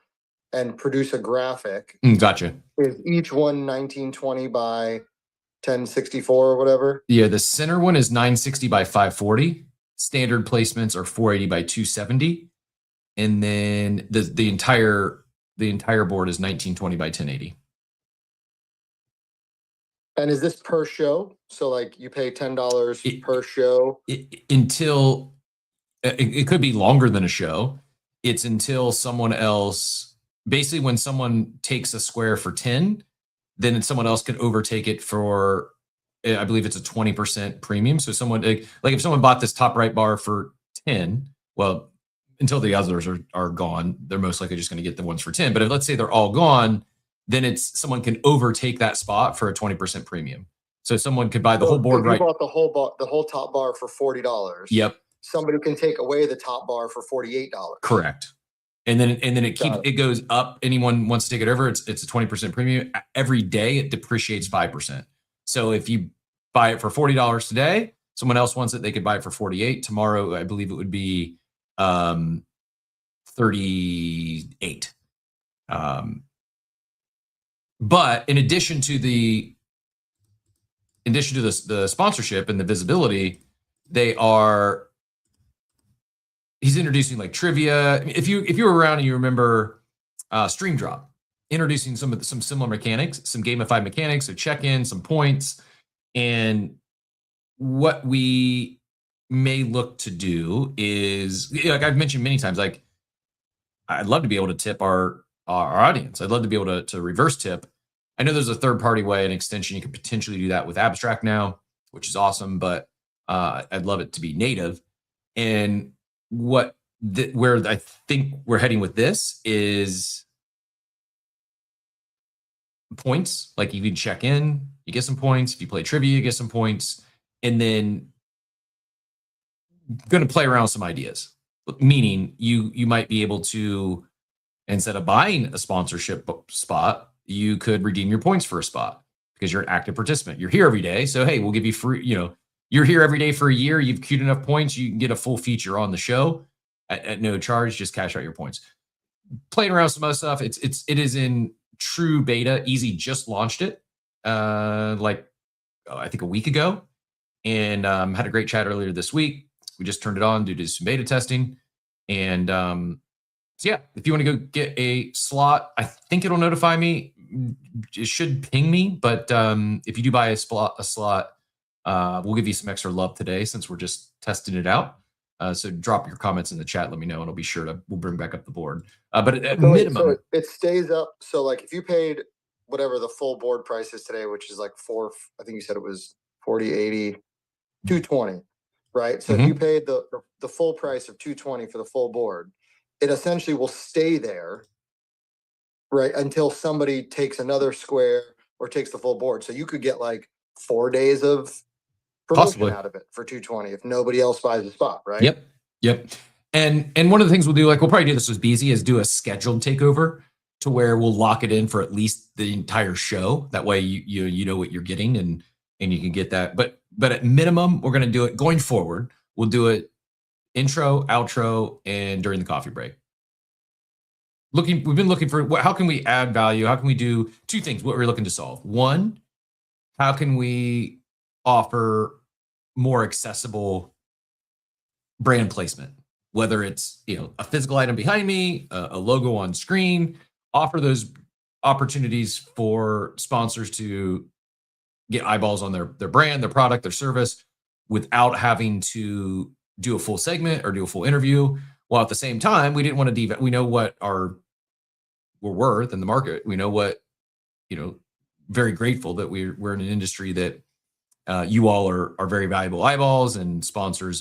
and produce a graphic. Gotcha. Is each one 1920 by 1064 or whatever? Yeah, the center one is 960 by 540. Standard placements are 480 by 270. And then the entire board is 1920 by 1080. And is this per show? So like you pay $10 per show? Until it could be longer than a show. It's until someone else, basically when someone takes a square for 10, then someone else can overtake it for, I believe it's a 20% premium. So someone like if someone bought this top right bar for 10, well, until the others are gone, they're most likely just going to get the ones for 10. But if let's say they're all gone, then someone can overtake that spot for a 20% premium. So someone could buy the whole board, right? You bought the whole top bar for $40. Yep. Somebody can take away the top bar for $48. Correct. And then it goes up. Anyone wants to take it over, it's a 20% premium. Every day it depreciates 5%. So if you buy it for $40 today, someone else wants it, they could buy it for $48. Tomorrow, I believe it would be $38. But in addition to the sponsorship and the visibility, he's introducing like trivia. If you were around and you remember Stream Drop, introducing some similar mechanics, some gamified mechanics, so check-in, some points. And what we may look to do is, like I've mentioned many times, like I'd love to be able to tip our audience. I'd love to be able to reverse tip. I know there's a third-party way, an extension. You could potentially do that with Abstract now, which is awesome, but I'd love it to be native. And where I think we're heading with this is points. Like you can check in, you get some points. If you play trivia, you get some points. And then going to play around with some ideas. meaning you might be able to, instead of buying a sponsorship spot, you could redeem your points for a spot because you're an active participant. You're here every day. So, hey, we'll give you free, you're here every day for a year. You've queued enough points. You can get a full feature on the show at no charge. Just cash out your points. Playing around with some other stuff. It is in true beta. Easy just launched it I think a week ago, and had a great chat earlier this week. We just turned it on due to some beta testing. And so yeah, if you want to go get a slot, I think it'll notify me. It should ping me, but if you do buy a slot, we'll give you some extra love today since we're just testing it out. So drop your comments in the chat. Let me know, and I'll be sure we'll bring back up the board. But at minimum, so it stays up. So like if you paid whatever the full board price is today, which is like I think you said it was 40, 80, 220, right? So if you paid the full price of 220 for the full board, it essentially will stay there, right, until somebody takes another square or takes the full board. So you could get like 4 days of promotion out of it for 220 if nobody else buys a spot, right? Yep. And one of the things we'll do, like we'll probably do this with BZ, is do a scheduled takeover to where we'll lock it in for at least the entire show. That way you know what you're getting and you can get that. But at minimum, we're going to do it going forward. We'll do it intro, outro, and during the coffee break. We've been looking for how can we add value? How can we do two things? What we're looking to solve. One, how can we offer more accessible brand placement? Whether it's a physical item behind me, a logo on screen, offer those opportunities for sponsors to get eyeballs on their brand, their product, their service, without having to do a full segment or do a full interview. While at the same time, we didn't want to we know what we're worth in the market. We know what, very grateful that we're in an industry that you all are very valuable eyeballs, and sponsors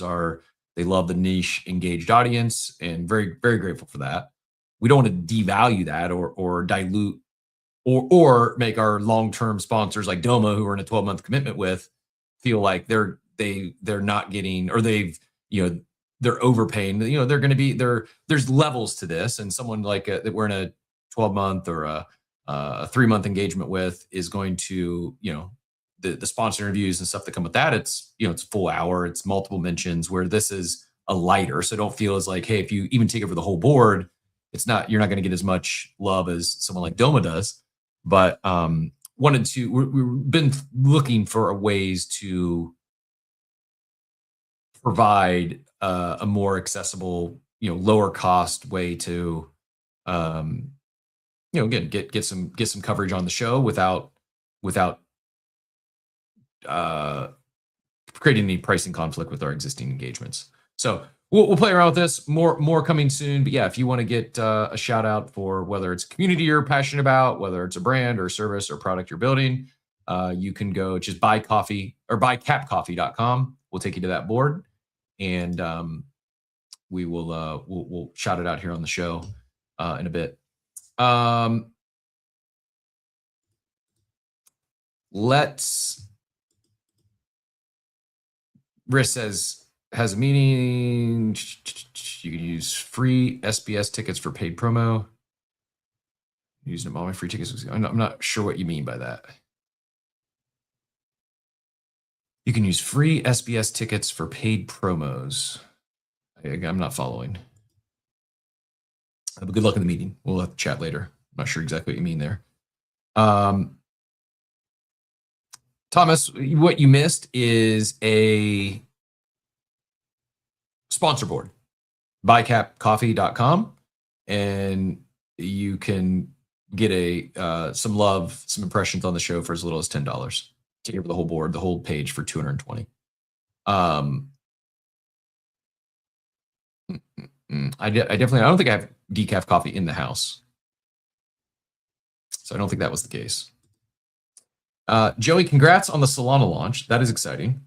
they love the niche engaged audience, and very, very grateful for that. We don't want to devalue that or dilute or make our long-term sponsors like Doma, who are in a 12-month commitment with, feel like they're not getting, or they're overpaying. They're going to be there. There's levels to this, and someone like that we're in a 12-month or a 3-month engagement with is going to, the sponsor interviews and stuff that come with that. It's it's a full hour. It's multiple mentions, where this is a lighter. So don't feel as like, hey, if you even take over the whole board, you're not going to get as much love as someone like Doma does. But we've been looking for ways to provide a more accessible, lower cost way to, again, get some coverage on the show without creating any pricing conflict with our existing engagements. So we'll play around with this. More coming soon. But yeah, if you want to get a shout out for whether it's a community you're passionate about, whether it's a brand or service or product you're building, you can go just buy capcoffee.com. We'll take you to that board, and we'll shout it out here on the show in a bit. Riss has a meeting. You can use free SBS tickets for paid promo. Using all my free tickets. I'm not sure what you mean by that. You can use free SBS tickets for paid promos. I'm not following. But good luck in the meeting. We'll have to chat later. I'm not sure exactly what you mean there. Thomas, what you missed is a sponsor board. Buycapcoffee.com, and you can get some love, some impressions on the show for as little as $10. Take over the whole board, the whole page for $220. I don't think I have decaf coffee in the house, so I don't think that was the case. Joey, congrats on the Solana launch. That is exciting.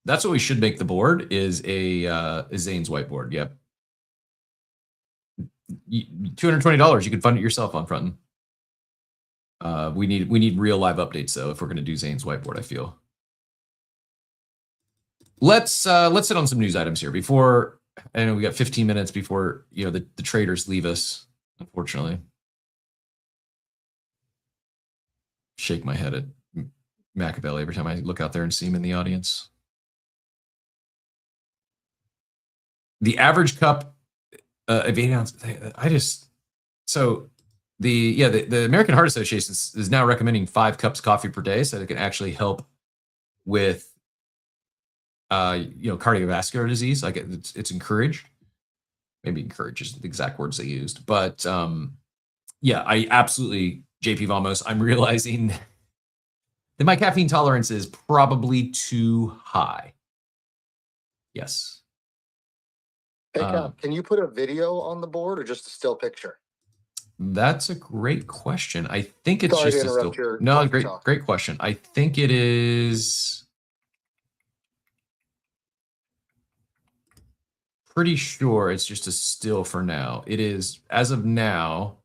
That's what we should make the board, is Zane's whiteboard. Yep. $220. You can fund it yourself on Frontin. We need real live updates though if we're going to do Zane's whiteboard, I feel. Let's hit on some news items here before I know we got 15 minutes before the traders leave us, unfortunately. Shake my head at Machiavelli every time I look out there and see him in the audience. The average cup of 8 ounce. The American Heart Association is now recommending 5 cups coffee per day, so it can actually help with cardiovascular disease. Like it's encouraged. Maybe encourage is the exact words they used, but I absolutely, JP Vamos, I'm realizing that my caffeine tolerance is probably too high. Yes. Hey, Cap, can you put a video on the board or just a still picture? That's a great question. I think it's Sorry just to a interrupt still. your No, coffee great, talk. great question. I think it is. Pretty sure it's just a still for now. It is, as of now,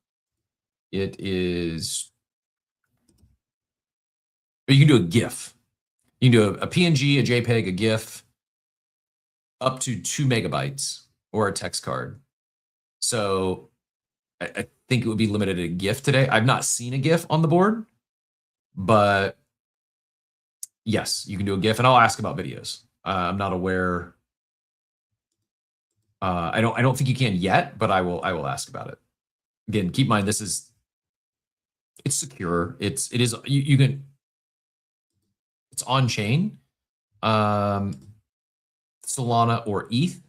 it is. You can do a GIF. You can do a PNG, a JPEG, a GIF, up to 2 megabytes, or a text card. So I think it would be limited to a GIF today. I've not seen a GIF on the board, but yes, you can do a GIF, and I'll ask about videos. I'm not aware. I don't think you can yet, but I will ask about it. Again, keep in mind it's secure. It is you can. It's on chain, Solana or ETH,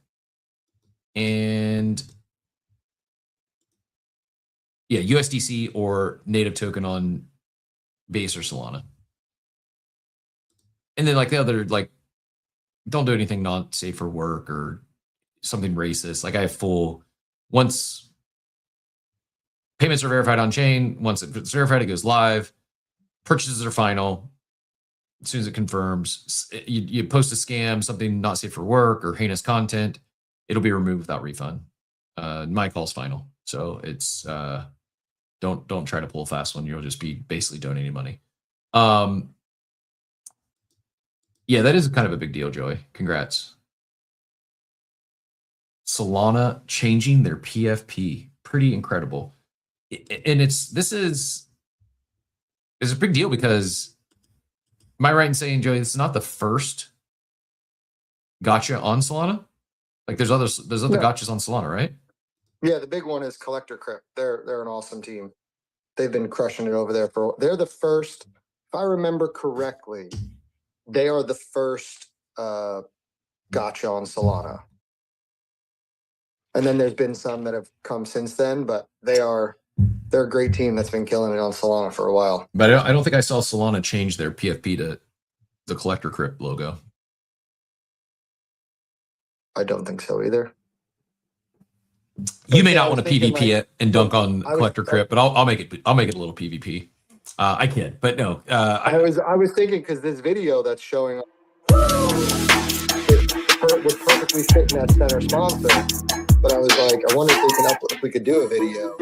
and USDC or native token on Base or Solana. And then the other, don't do anything not safe for work or something racist. I have once payments are verified on chain, once it's verified, it goes live. Purchases are final. As soon as it confirms, you post a scam, something not safe for work or heinous content, it'll be removed without refund. My call's final. So it's don't try to pull a fast one. You'll just be basically donating money. That is kind of a big deal, Joey. Congrats. Solana changing their PFP. Pretty incredible. And this is a big deal because, am I right in saying, Joey, this is not the first gotcha on Solana? There's other gotchas on Solana, right? Yeah, the big one is Collector Crypt. They're an awesome team. They've been crushing it over there they're the first, if I remember correctly, they are the first gotcha on Solana. And then there's been some that have come since then, but they're a great team that's been killing it on Solana for a while. But I don't think I saw Solana change their PFP to the Collector Crypt logo. I don't think so either. You may not want to PvP it and dunk on Collector Crypt, but I'll make it a little PvP. I kid, but no. I was thinking, because this video that's showing up would perfectly fit in that center sponsor, but I was like, I wonder if we could do a video.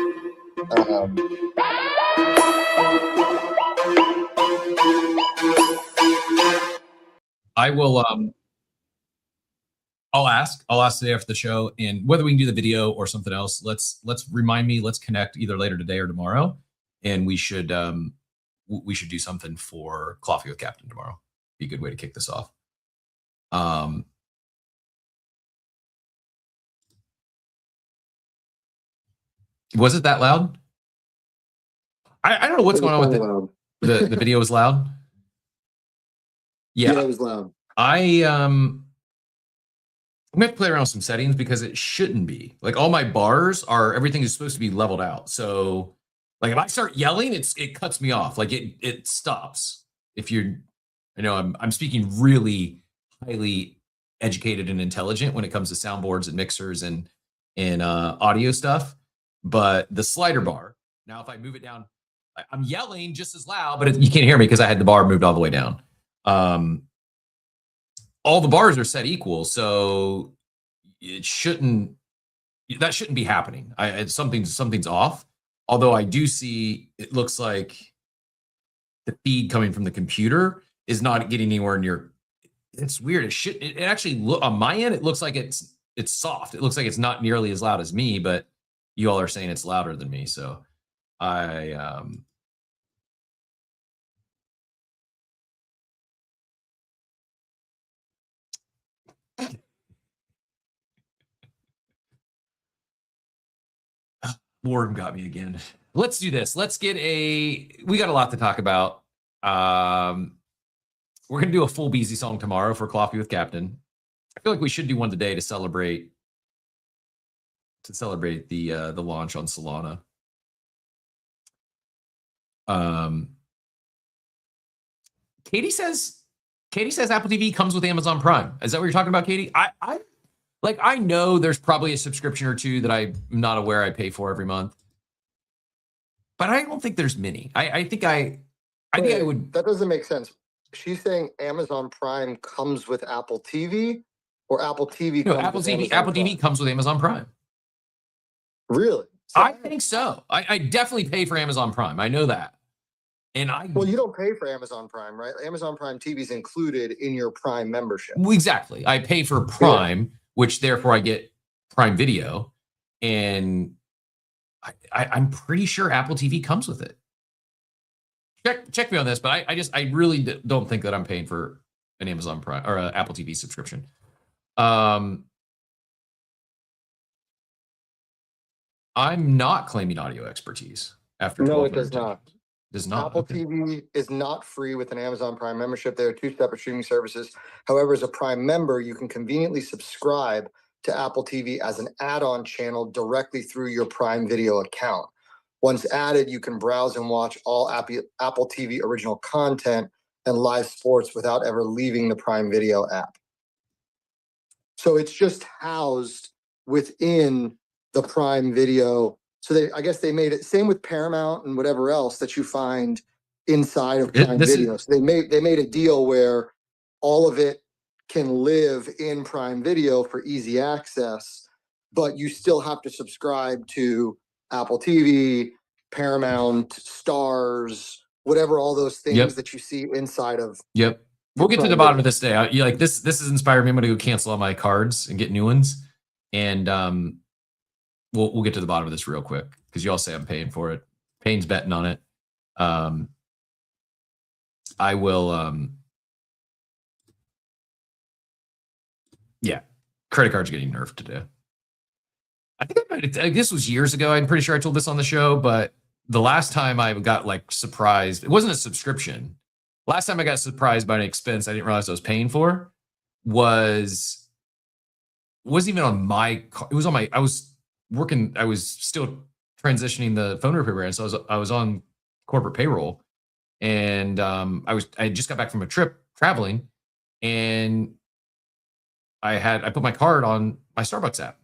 I will. I'll ask today after the show, and whether we can do the video or something else. Let's remind me. Let's connect either later today or tomorrow, and we should do something for Coffee with Captain tomorrow. Be a good way to kick this off. Was it that loud? I don't know what's going on with it. The video was loud. Yeah, it was loud. I'm gonna have to play around with some settings because it shouldn't be. All my bars everything is supposed to be leveled out. So if I start yelling, it cuts me off. It stops. If I'm speaking really highly educated and intelligent when it comes to soundboards and mixers and audio stuff. But the slider bar, now if I move it down, I'm yelling just as loud, but you can't hear me because I had the bar moved all the way down. All the bars are set equal, so that shouldn't be happening. Something's off. Although I do see, it looks like the feed coming from the computer is not getting anywhere near. It's weird. It actually look on my end. It looks like it's it's soft. It looks like it's not nearly as loud as me, but you all are saying it's louder than me. So I Warren got me again. Let's do this. Let's get we got a lot to talk about. We're gonna do a full Beezy song tomorrow for Coffee with Captain. I feel like we should do one today to celebrate the launch on Solana. Katie says Apple TV comes with Amazon Prime. Is that what you're talking about, Katie? I know there's probably a subscription or two that I'm not aware I pay for every month, but I don't think there's many. I think I would. That doesn't make sense. She's saying Amazon Prime comes with Apple TV, or Apple TV. No, Apple TV comes with Amazon Prime. Really? I think so. I definitely pay for Amazon Prime. I know that. Well, you don't pay for Amazon Prime, right? Amazon Prime TV is included in your Prime membership. Exactly. I pay for Prime, which therefore I get Prime Video, and I'm pretty sure Apple TV comes with it. Check me on this, but I really don't think that I'm paying for an Amazon Prime or an Apple TV subscription. I'm not claiming audio expertise after 12 No, it does not. Does not. Apple TV is not free with an Amazon Prime membership. There are two separate streaming services. However, as a Prime member, you can conveniently subscribe to Apple TV as an add-on channel directly through your Prime Video account. Once added, you can browse and watch all Apple TV original content and live sports without ever leaving the Prime Video app. So it's just housed within the Prime Video. So I guess they made it same with Paramount and whatever else that you find inside of Prime Video. So they made a deal where all of it can live in Prime Video for easy access, but you still have to subscribe to Apple TV, Paramount, Stars, whatever, all those things that you see inside of. Yep. We'll get to the bottom of this today. This has inspired me. I'm going to go cancel all my cards and get new ones. And we'll get to the bottom of this real quick because you all say I'm paying for it. Payne's betting on it. I will. Yeah, credit cards getting nerfed today. I think this was years ago. I'm pretty sure I told this on the show, but the last time I got surprised, it wasn't a subscription. Last time I got surprised by an expense I didn't realize I was paying for wasn't even on my car. It was on my. I was working. I was still transitioning the phone repair brand, so I was on corporate payroll, and I just got back from a trip traveling, and I put my card on my Starbucks app.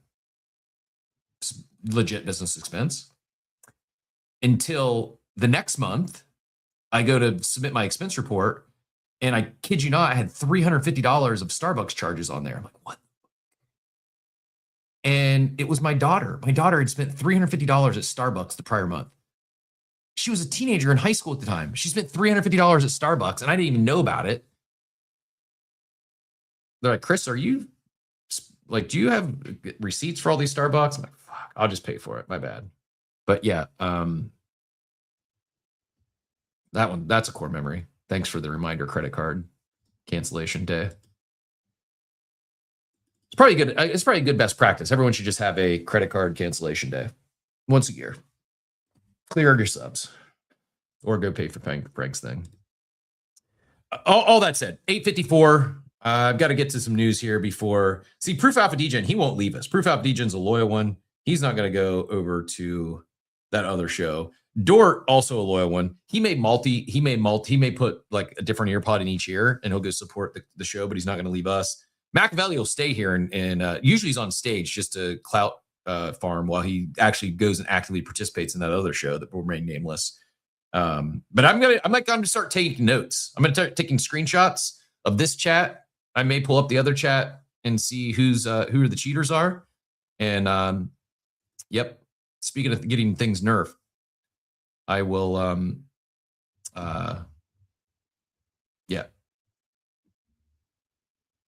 It's legit business expense. Until the next month, I go to submit my expense report, and I kid you not, I had $350 of Starbucks charges on there. I'm like, what? And it was my daughter. My daughter had spent $350 at Starbucks the prior month. She was a teenager in high school at the time. She spent $350 at Starbucks, and I didn't even know about it. They're like, Chris, do you have receipts for all these Starbucks? I'm like, fuck, I'll just pay for it. My bad. But yeah, that's a core memory. Thanks for the reminder, credit card cancellation day. It's probably good. It's probably good best practice. Everyone should just have a credit card cancellation day once a year. Clear your subs or go pay for Frank's thing. All that said, 8:54. I've got to get to some news here before. See, Proof Alpha Degen, he won't leave us. Proof Alpha Degen's a loyal one. He's not going to go over to that other show. Dort, also a loyal one. He may put a different ear pod in each ear, and he'll go support the show, but he's not going to leave us. Machiavelli will stay here and usually he's on stage just to clout farm while he actually goes and actively participates in that other show that will remain nameless. But I'm going to start taking notes. I'm going to start taking screenshots of this chat. I may pull up the other chat and see who the cheaters are. And yep. Speaking of getting things nerfed, I will yeah.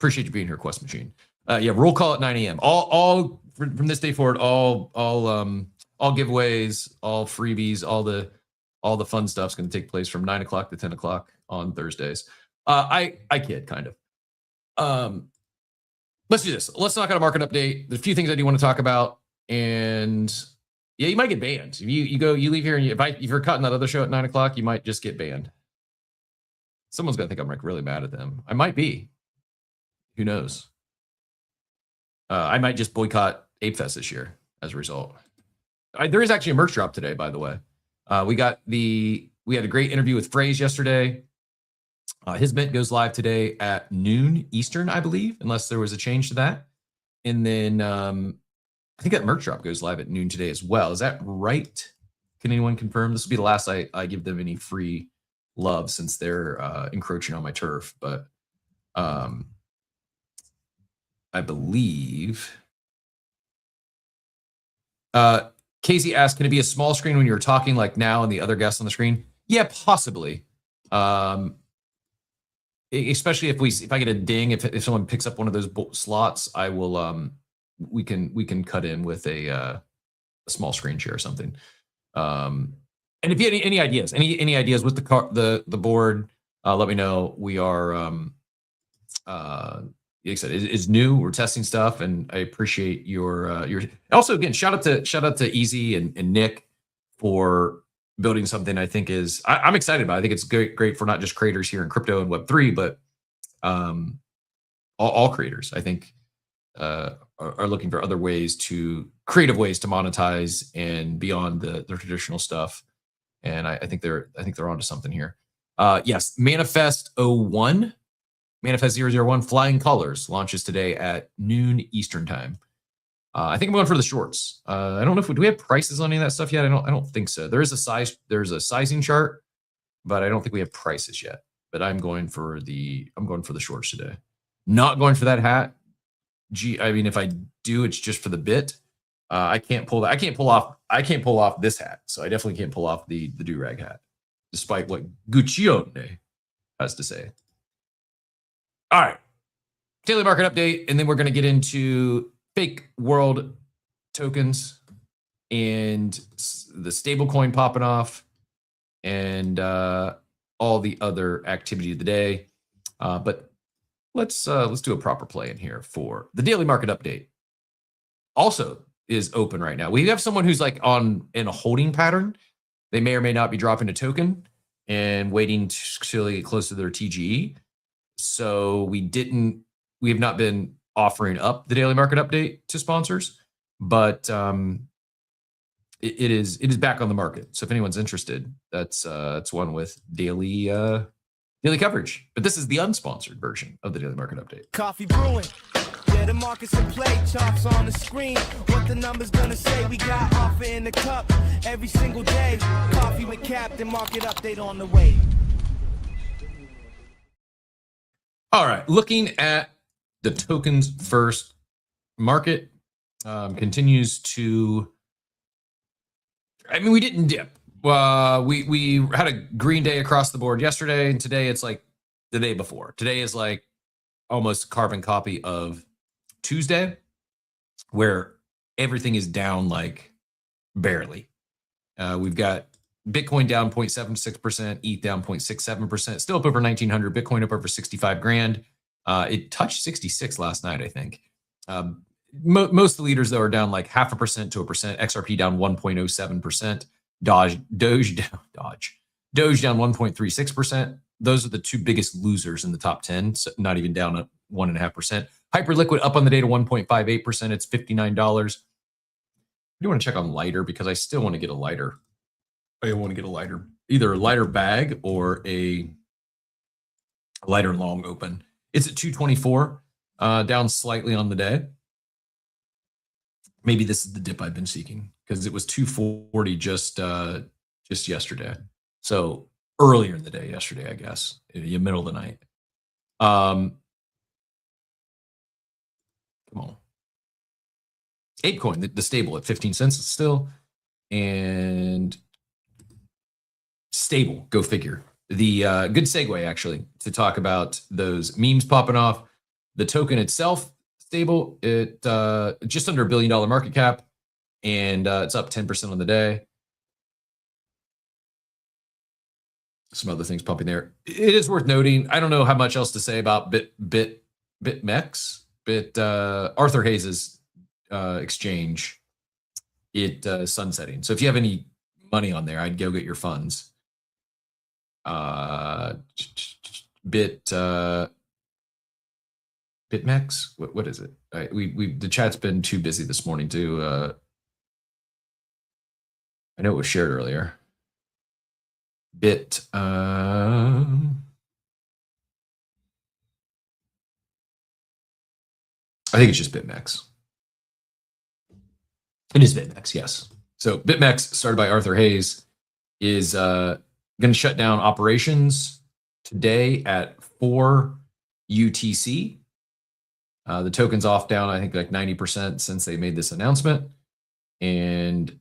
Appreciate you being here, Quest Machine. Yeah, roll call at 9 a.m. All from this day forward, all giveaways, all freebies, all the fun stuff's going to take place from 9 o'clock to 10 o'clock on Thursdays. I kid, kind of. Let's do this. Let's knock out a market update. There's a few things I do want to talk about, and yeah, you might get banned. If you leave here, and if you're cutting that other show at 9 o'clock, you might just get banned. Someone's gonna think I'm like really mad at them. I might be. Who knows? I might just boycott Ape Fest this year as a result. There is actually a merch drop today, by the way. We had a great interview with Phrase yesterday. His mint goes live today at noon Eastern, I believe, unless there was a change to that. And then I think that merch drop goes live at noon today as well. Is that right? Can anyone confirm? This will be the last I give them any free love since they're encroaching on my turf. But I believe. Casey asked, can it be a small screen when you're talking like now and the other guests on the screen? Yeah, possibly. Especially if I get a ding, if someone picks up one of those slots, I will we can cut in with a small screen share or something. And if you have any ideas, any ideas with the board, let me know. We are like I said, it's new. We're testing stuff, and I appreciate your. Also, again, shout out to Easy and Nick for building something I think is I'm excited about. I think it's great for not just creators here in crypto and Web3, but all creators. I think are looking for other creative ways to monetize and beyond the traditional stuff. And I think they're onto something here. Yes, Manifest 01. Manifest 001 Flying Colors launches today at noon Eastern time. I think I'm going for the shorts. I don't know do we have prices on any of that stuff yet? I don't think so. There's a sizing chart, but I don't think we have prices yet. But I'm going for the shorts today. Not going for that hat. I mean, if I do, it's just for the bit. I can't pull off this hat. So I definitely can't pull off the do-rag hat, despite what Guccione has to say. All right, daily market update, and then we're going to get into fake world tokens and the stablecoin popping off and all the other activity of the day. But let's do a proper play in here for the daily market update. Also is open right now. We have someone who's like in a holding pattern. They may or may not be dropping a token and waiting to get close to their TGE. So we have not been offering up the daily market update to sponsors, but it is back on the market. So if anyone's interested, that's one with daily coverage. But this is the unsponsored version of the daily market update. Coffee brewing. Yeah, the market's in play, charts on the screen. What the numbers gonna say? We got offer in the cup every single day. Coffee with Captain, market update on the way. All right, looking at the tokens first, market continues to. I mean, we didn't dip. We had a green day across the board yesterday, and today it's like the day before. Today is like almost a carbon copy of Tuesday, where everything is down like barely. We've got Bitcoin down 0.76%, ETH down 0.67%, still up over 1,900. Bitcoin up over 65 grand. It touched 66 last night, I think. Most of the leaders, though, are down like 0.5% to 1%. XRP down 1.07%. Doge down 1.36%. Those are the two biggest losers in the top 10, so not even down at 1.5%. Hyperliquid up on the day to 1.58%. It's $59. I do want to check on lighter because I still want to get a lighter. I want to get a lighter, either a lighter bag or a lighter long open. It's at 224, down slightly on the day. Maybe this is the dip I've been seeking because it was 240 just yesterday. So earlier in the day yesterday, I guess, in the middle of the night. Come on. ApeCoin, the stable at 15 cents still, and stable, go figure. The good segue actually to talk about those memes popping off. The token itself stable. It just under $1 billion market cap, and it's up 10% on the day. Some other things pumping there. It is worth noting. I don't know how much else to say about BitMEX. Arthur Hayes's exchange. It sunsetting. So if you have any money on there, I'd go get your funds. BitMEX. What is it? The chat's been too busy this morning to. I know it was shared earlier. I think it's just BitMEX. It is BitMEX, yes. So BitMEX, started by Arthur Hayes, is going to shut down operations today at 4 UTC. The token's off down, I think, like 90% since they made this announcement. And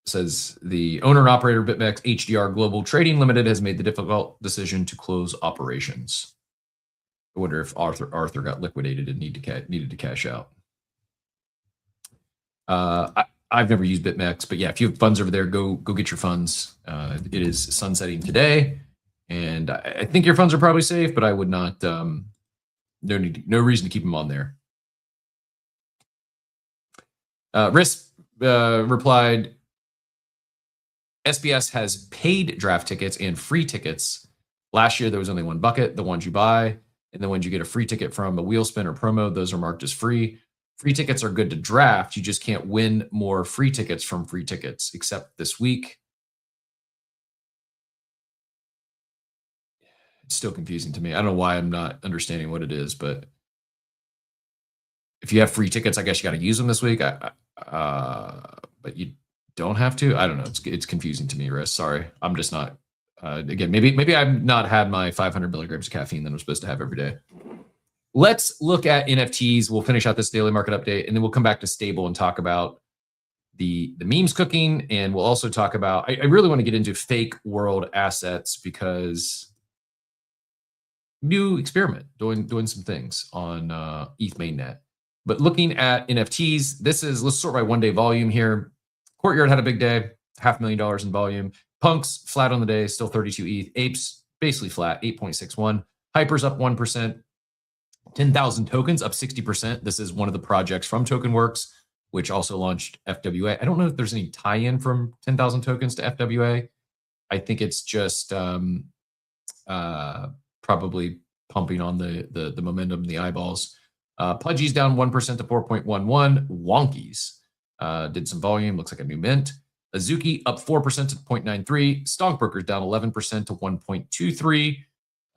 says the owner and operator of BitMEX, HDR Global Trading Limited, has made the difficult decision to close operations. I wonder if Arthur got liquidated and needed to cash out. I've never used BitMEX, but yeah, if you have funds over there, go get your funds. It is sunsetting today, and I think your funds are probably safe, but I would not. No reason to keep them on there. Risk replied, SBS has paid draft tickets and free tickets. Last year, there was only one bucket, the ones you buy, and the ones you get a free ticket from, a wheel spin or promo. Those are marked as free. Free tickets are good to draft. You just can't win more free tickets from free tickets, except this week. It's still confusing to me. I don't know why I'm not understanding what it is, but if you have free tickets, I guess you got to use them this week. But you don't have to. I don't know. It's confusing to me, Riz. Sorry, I'm just not. Again, maybe I've not had my 500 milligrams of caffeine that I'm supposed to have every day. Let's look at NFTs. We'll finish out this daily market update, and then we'll come back to stable and talk about the memes cooking, and we'll also talk about. I really want to get into fake world assets because new experiment doing some things on ETH mainnet. But looking at NFTs, let's sort by one-day volume here. Courtyard had a big day, $500,000 in volume. Punks flat on the day, still 32 ETH. Apes basically flat, 8.61. Hypers up 1%. 10,000 tokens up 60%. This is one of the projects from TokenWorks, which also launched FWA. I don't know if there's any tie-in from 10,000 tokens to FWA. I think it's just probably pumping on the momentum, the eyeballs. Pudgy's down 1% to 4.11. Wonkies did some volume, looks like a new mint. Azuki up 4% to 0.93. Stockbrokers down 11% to 1.23.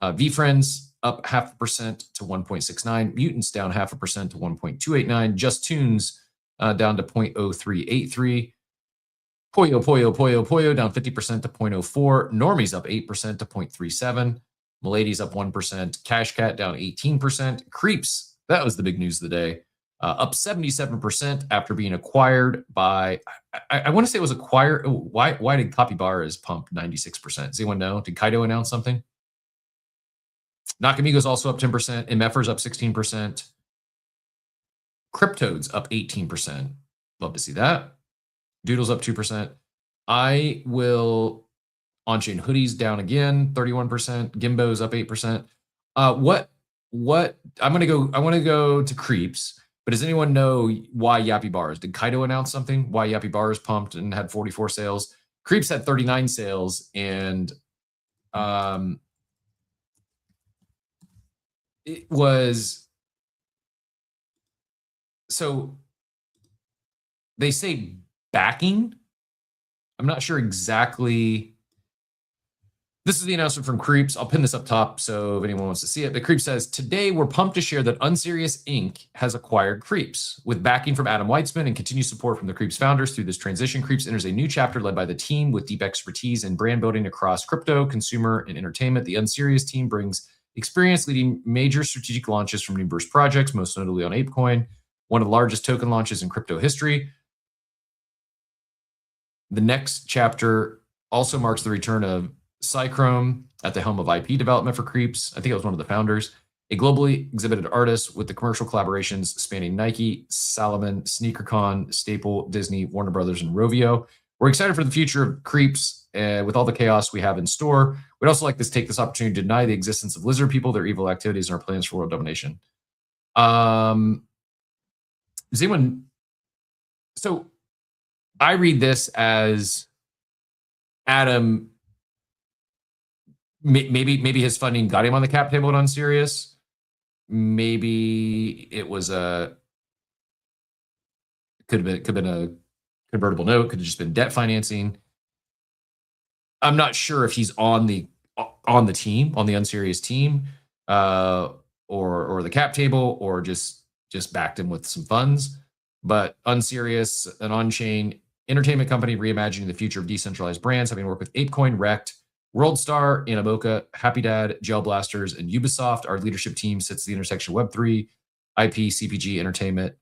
VFriends up 0.5% to 1.69. Mutants down 0.5% to 1.289. Just Tunes down to 0.0383. Poyo down 50% to 0.04. Normies up 8% to 0.37. Milady's up 1%. Cash Cat down 18%. Creeps, that was the big news of the day, up 77% after being acquired by, I want to say it was acquired. Why did Capybara's pump 96%? Does anyone know? Did Kaito announce something? Nakamigo's also up 10%. MFR's up 16%. Cryptode's up 18%. Love to see that. Doodle's up 2%. I will on-chain hoodies down again, 31%. Gimbo's up 8%. I want to go to Creeps, but does anyone know why Yappy Bars? Did Kaito announce something? Why Yappy Bars pumped and had 44 sales? Creeps had 39 sales, and it was, so they say backing. I'm not sure exactly. This is the announcement from Creeps. I'll pin this up top so if anyone wants to see it. But Creeps says, today we're pumped to share that Unserious Inc. has acquired Creeps. With backing from Adam Weitzman and continued support from the Creeps founders through this transition, Creeps enters a new chapter led by the team with deep expertise in brand building across crypto, consumer, and entertainment. The Unserious team brings experience leading major strategic launches from numerous projects, most notably on ApeCoin, one of the largest token launches in crypto history. The next chapter also marks the return of Cychrome at the helm of IP development for Creeps. I think it was one of the founders. a globally exhibited artist with the commercial collaborations spanning Nike, Salomon, SneakerCon, Staple, Disney, Warner Brothers, and Rovio. We're excited for the future of Creeps with all the chaos we have in store. We'd also like to take this opportunity to deny the existence of lizard people, their evil activities, and our plans for world domination. Does anyone... So I read this as Adam... Maybe his funding got him on the cap table at Unserious. Maybe it was could have been a convertible note, could have just been debt financing. I'm not sure if he's on the team, on the Unserious team, or the cap table, or just backed him with some funds. But Unserious, an on-chain entertainment company reimagining the future of decentralized brands, having worked with ApeCoin, Rect, WorldStar, Animoca, Happy Dad, Gel Blasters, and Ubisoft. Our leadership team sits at the intersection of Web3, IP, CPG, entertainment.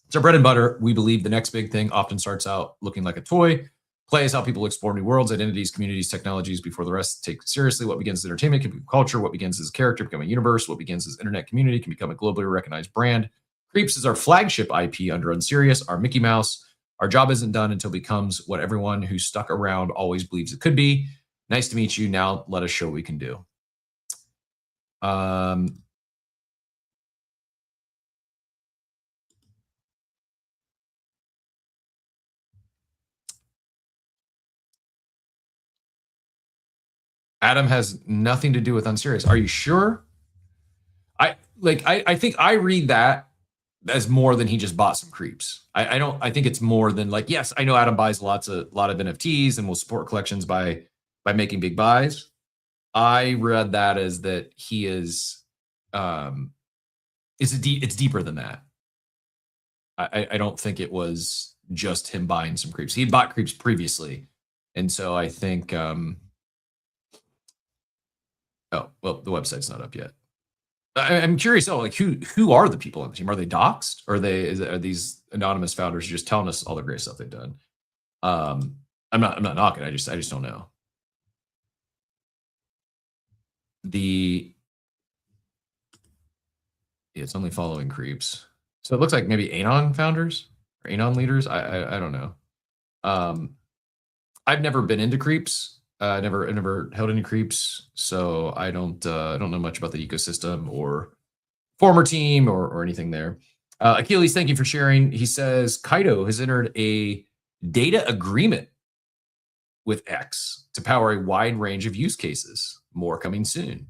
It's our bread and butter. We believe the next big thing often starts out looking like a toy. Play is how people explore new worlds, identities, communities, technologies before the rest take seriously. What begins as entertainment can become culture. What begins as character become a universe. What begins as internet community can become a globally recognized brand. Creeps is our flagship IP under Unserious, our Mickey Mouse. Our job isn't done until it becomes what everyone who stuck around always believes it could be. Nice to meet you. Now let us show what we can do. Adam has nothing to do with Unserious. Are you sure? I think I read that as more than he just bought some creeps. I think it's more than like, yes, I know Adam buys a lot of NFTs and will support collections by making big buys. I read that as that he is it's deeper than that. I don't think it was just him buying some creeps. He had bought creeps previously. And so I think oh, well, the website's not up yet. I'm curious, like who are the people on the team? Are they doxxed? Or are these anonymous founders just telling us all the great stuff they've done? I'm not knocking. I just don't know. It's only following creeps. So it looks like maybe Anon founders or Anon leaders. I don't know. I've never been into creeps. Never held any creeps, so I don't know much about the ecosystem or former team or anything there. Achilles, thank you for sharing. He says Kaito has entered a data agreement with X to power a wide range of use cases. More coming soon.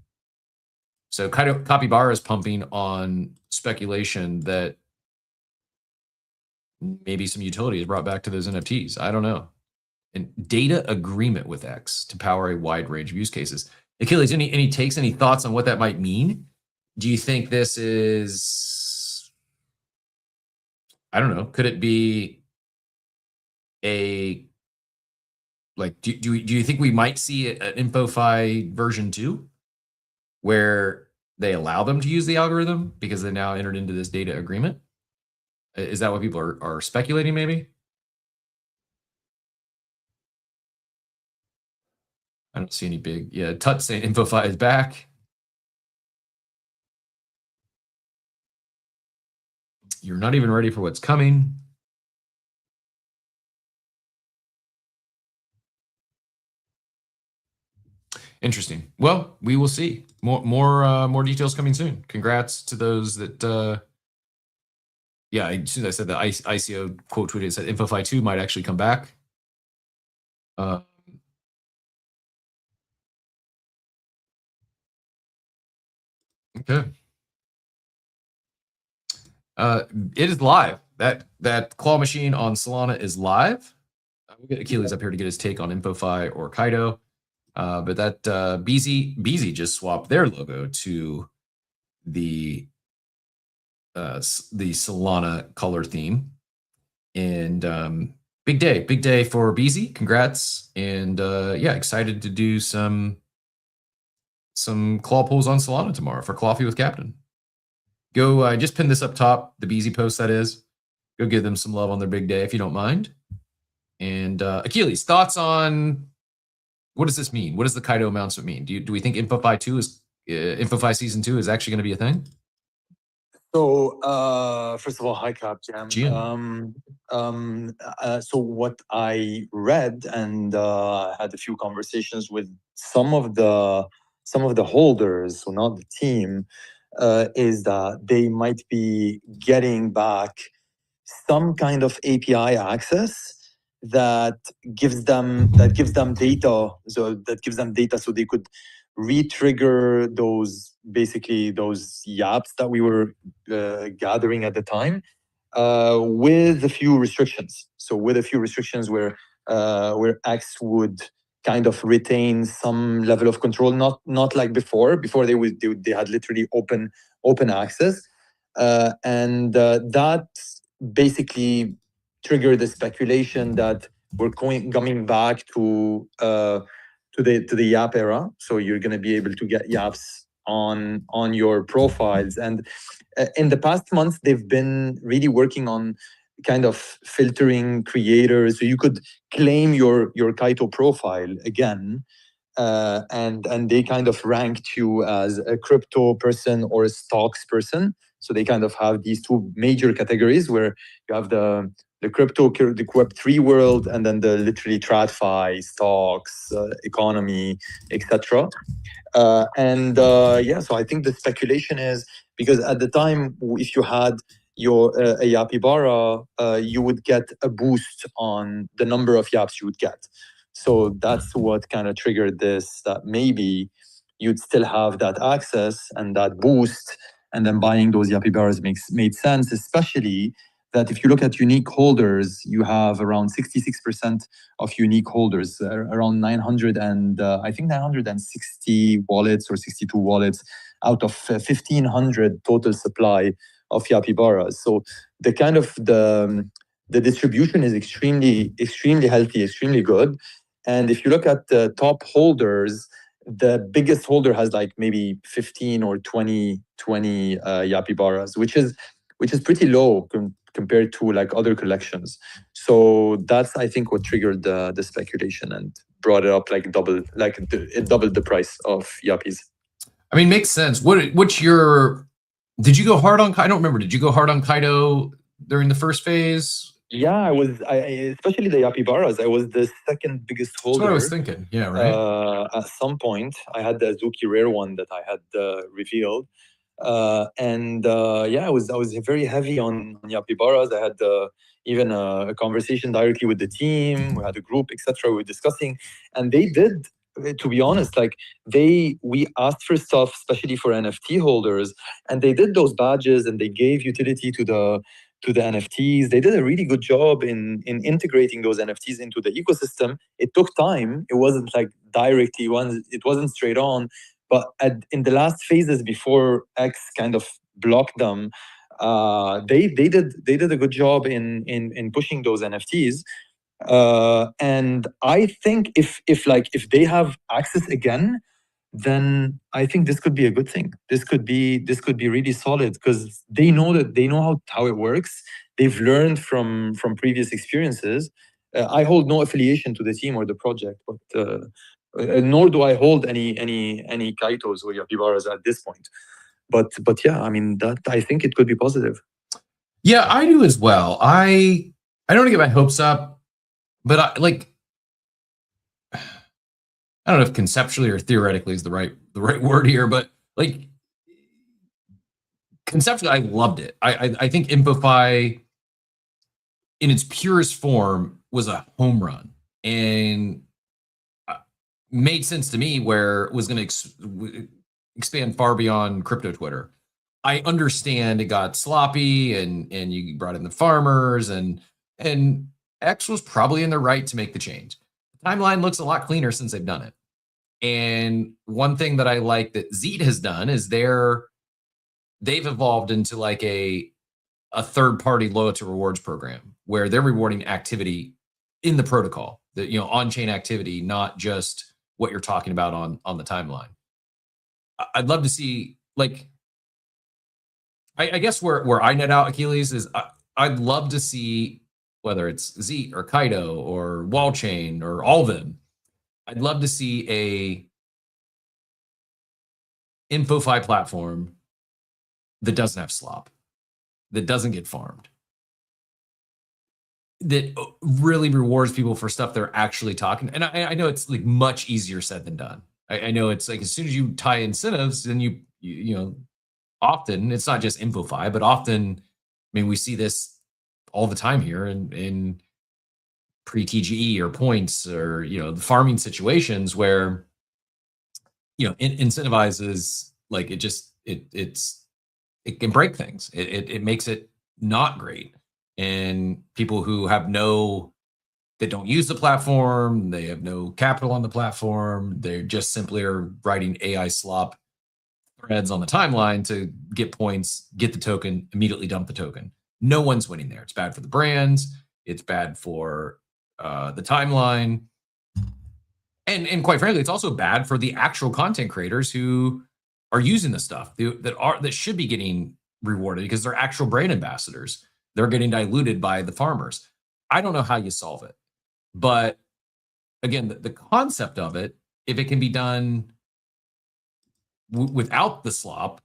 So Kaito Capybara is pumping on speculation that maybe some utility is brought back to those NFTs. I don't know. And data agreement with X to power a wide range of use cases. Achilles, any takes, any thoughts on what that might mean? Do you think this is, I don't know, could it be a, like, do you think we might see an InfoFi version 2 where they allow them to use the algorithm because they now entered into this data agreement? Is that what people are speculating maybe? I don't see any big, yeah, Tut saying InfoFi is back. You're not even ready for what's coming. Interesting. Well, we will see. More details coming soon. Congrats to those that, yeah, as soon as I said the ICO quote tweeted, it said InfoFi 2 might actually come back. Okay. It is live. That claw machine on Solana is live. We'll get Achilles up here to get his take on InfoFi or Kaito. But that BZ just swapped their logo to the Solana color theme. And big day for BZ. Congrats. And yeah, excited to do some claw pulls on Solana tomorrow for Coffee with Captain. Go, I just pinned this up top, the BZ post that is. Go give them some love on their big day if you don't mind. And Achilles, thoughts on what does this mean? What does the Kaito announcement mean? Do we think InfoFi 2 is InfoFi season 2 is actually going to be a thing? So, first of all, hi, Cap Jam. Gian. So what I read and had a few conversations with some of the holders, so not the team, is that they might be getting back some kind of API access that gives them data. So that gives them data so they could re-trigger those yaps that we were gathering at the time with a few restrictions. So with a few restrictions where X would kind of retain some level of control, not like before. Before they had literally open access, and that basically triggered the speculation that we're coming back to the Yap era. So you're going to be able to get Yaps on your profiles. And in the past months, they've been really working on kind of filtering creators, so you could claim your Kaito profile again. And they kind of ranked you as a crypto person or a stocks person. So they kind of have these two major categories where you have the crypto, the Web3 world, and then the literally TradFi, stocks, economy, etc. So I think the speculation is because at the time, if you had your a Yapibara, you would get a boost on the number of yaps you would get. So that's what kind of triggered this, that maybe you'd still have that access and that boost, and then buying those Yapibaras made sense, especially that if you look at unique holders, you have around 66% of unique holders, around 900 and I think 960 wallets or 62 wallets out of 1,500 total supply of Yapibaras. So the kind of the distribution is extremely healthy, extremely good. And if you look at the top holders, the biggest holder has like maybe 15 or 20 Yapibaras, which is pretty low compared to like other collections. So that's, I think, what triggered the speculation and brought it up like it doubled the price of Yappies. I mean, makes sense. Did you go hard on, I don't remember, did you go hard on Kaito during the first phase? Yeah, I especially the Yapibaras, I was the second biggest holder. That's what I was thinking. Yeah, right. At some point, I had the Azuki Rare one that I had revealed. I was very heavy on Yapibaras. I had even a conversation directly with the team. We had a group, etc. We were discussing, and they did. To be honest, we asked for stuff, especially for NFT holders, and they did those badges and they gave utility to the NFTs. They did a really good job in integrating those NFTs into the ecosystem. It took time. It wasn't like directly it wasn't straight on. But in the last phases before X kind of blocked them, they did a good job in pushing those NFTs. And I think if they have access again, then I think this could be a good thing. This could be really solid because they know how it works. They've learned from previous experiences. I hold no affiliation to the team or the project, but nor do I hold any Kaitos or Yapibaras at this point. But yeah, I mean, that I think it could be positive. Yeah, I do as well. I don't want to get my hopes up, but I don't know if conceptually or theoretically is the right word here, but like conceptually, I loved it. I think InfoFi in its purest form was a home run and made sense to me where it was going to expand far beyond crypto Twitter. I understand it got sloppy and you brought in the farmers and X was probably in the right to make the change. The timeline looks a lot cleaner since they've done it. And one thing that I like that Zeet has done is they've evolved into like a third-party loyalty rewards program where they're rewarding activity in the protocol, the on-chain activity, not just what you're talking about on the timeline. I'd love to see, like, I guess where I net out, Achilles, is I'd love to see whether it's Zeet or Kaito or Wallchain or all of them. I'd love to see InfoFi platform that doesn't have slop, that doesn't get farmed, that really rewards people for stuff they're actually talking. And I know it's like much easier said than done. I know it's like as soon as you tie incentives, then you know, often it's not just InfoFi, but often, I mean, we see this all the time here in pre-TGE or points or, you know, the farming situations where, you know, incentivizes, like it can break things. It makes it not great. And people who have that don't use the platform, they have no capital on the platform, they just simply are writing AI slop threads on the timeline to get points, get the token, immediately dump the token. No one's winning there. It's bad for the brands. It's bad for the timeline. And quite frankly, it's also bad for the actual content creators who are using the stuff that should be getting rewarded because they're actual brand ambassadors. They're getting diluted by the farmers. I don't know how you solve it, but again, the concept of it, if it can be done without the slop,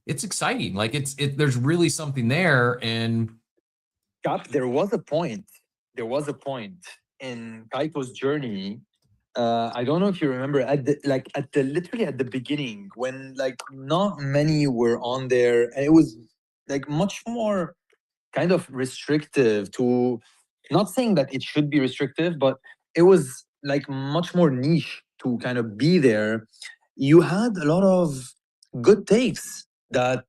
it's exciting. Like there's really something there. And there was a point in Kaito's journey. I don't know if you remember literally at the beginning when like not many were on there, and it was like much more kind of restrictive to, not saying that it should be restrictive, but it was like much more niche to kind of be there. You had a lot of good takes that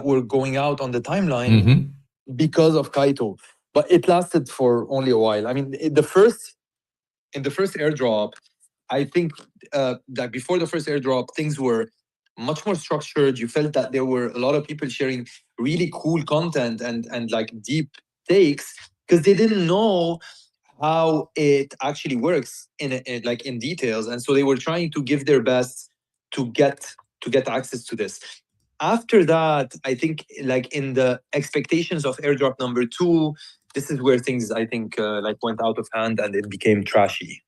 were going out on the timeline because of Kaito, but it lasted for only a while. I mean, in the first airdrop, I think that before the first airdrop, things were much more structured. You felt that there were a lot of people sharing really cool content and like deep takes because they didn't know how it actually works in details, and so they were trying to give their best to get access to this. After that, I think like in the expectations of airdrop number 2, this is where things I think like went out of hand and it became trashy.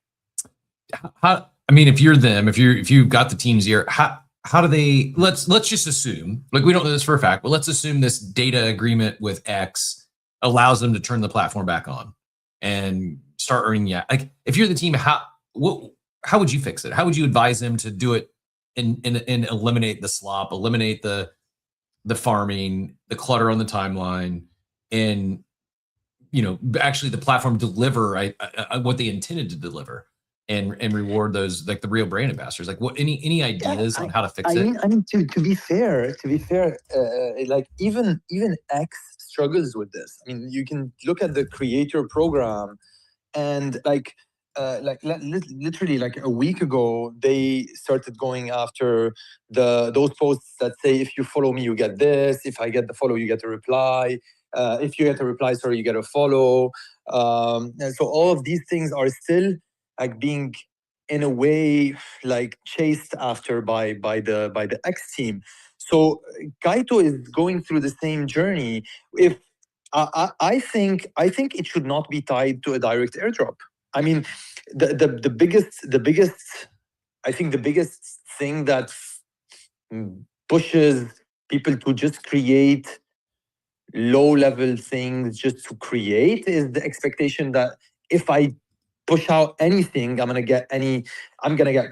I mean, if you're them, if you've got the team's ear, how do they? Let's just assume, like we don't know this for a fact, but let's assume this data agreement with X allows them to turn the platform back on and start earning. Yeah, like if you're the team, how would you fix it? How would you advise them to do it and eliminate the slop, eliminate the farming, the clutter on the timeline, and actually the platform deliver what they intended to deliver? And reward those like the real brand ambassadors. Like, what any ideas on how to fix it? I mean, to be fair, like even X struggles with this. I mean, you can look at the creator program, and literally like a week ago, they started going after those posts that say, if you follow me, you get this. If I get the follow, you get a reply. If you get a reply, sorry, you get a follow. And so all of these things are still like being in a way like chased after by the X team. So Kaito is going through the same journey. If I think it should not be tied to a direct airdrop. I mean, the biggest I think the biggest thing that pushes people to just create low-level things just to create is the expectation that if I push out anything, I'm gonna get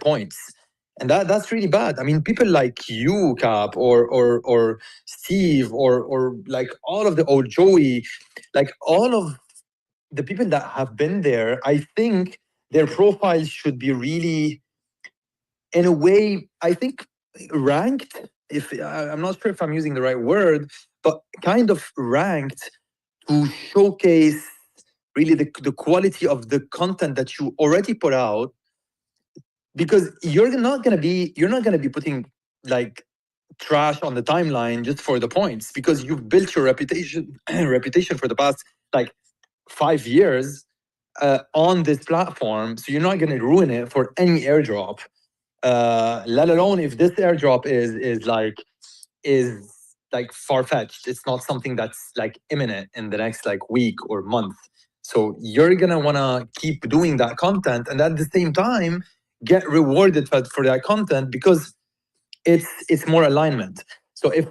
points, and that's really bad. I mean, people like you, Cap, or Steve, or like all of or Joey, like all of the people that have been there, I think their profiles should be really, in a way, I think ranked. If I'm not sure if I'm using the right word, but kind of ranked to showcase really the quality of the content that you already put out, because you're not gonna be putting like trash on the timeline just for the points, because you've built your reputation for the past like 5 years on this platform, so you're not gonna ruin it for any airdrop. Let alone if this airdrop is like far-fetched. It's not something that's like imminent in the next like week or month. So you're gonna wanna keep doing that content, and at the same time get rewarded for that content, because it's more alignment. So if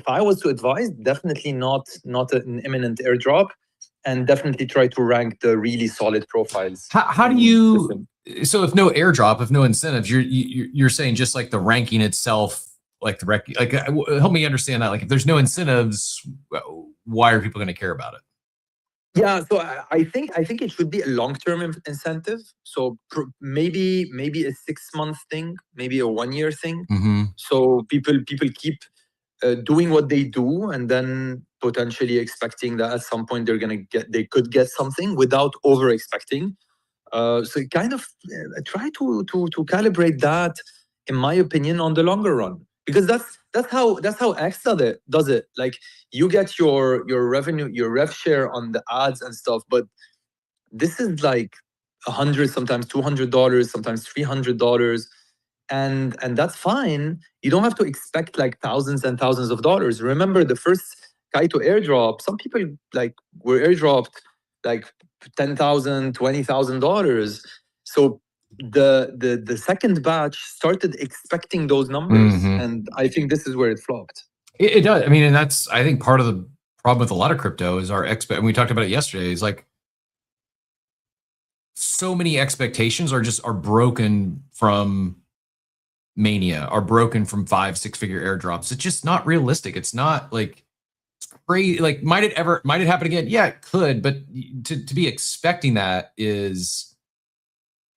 I was to advise, definitely not an imminent airdrop, and definitely try to rank the really solid profiles. How do you? So if no airdrop, if no incentives, you're saying just like the ranking itself, like help me understand that. Like if there's no incentives, why are people going to care about it? Yeah, so I think it should be a long-term incentive. So maybe a 6-month thing, maybe a 1-year thing. Mm-hmm. So people keep doing what they do, and then potentially expecting that at some point they could get something without over expecting. So kind of try to calibrate that, in my opinion, on the longer run, because that's how X does it. Like you get your revenue, your rev share on the ads and stuff, but this is like $100, sometimes $200, sometimes $300, and that's fine. You don't have to expect like thousands and thousands of dollars. Remember the first Kaito airdrop, some people like were airdropped like $10,000, $20,000. So the second batch started expecting those numbers, and I think this is where it flopped. It does. I mean, and that's, I think, part of the problem with a lot of crypto is our and we talked about it yesterday, is like so many expectations are broken from mania, are broken from 5-6 figure airdrops. It's just not realistic. It's not like, it's crazy. Like, might it happen again? Yeah, it could, but to be expecting that is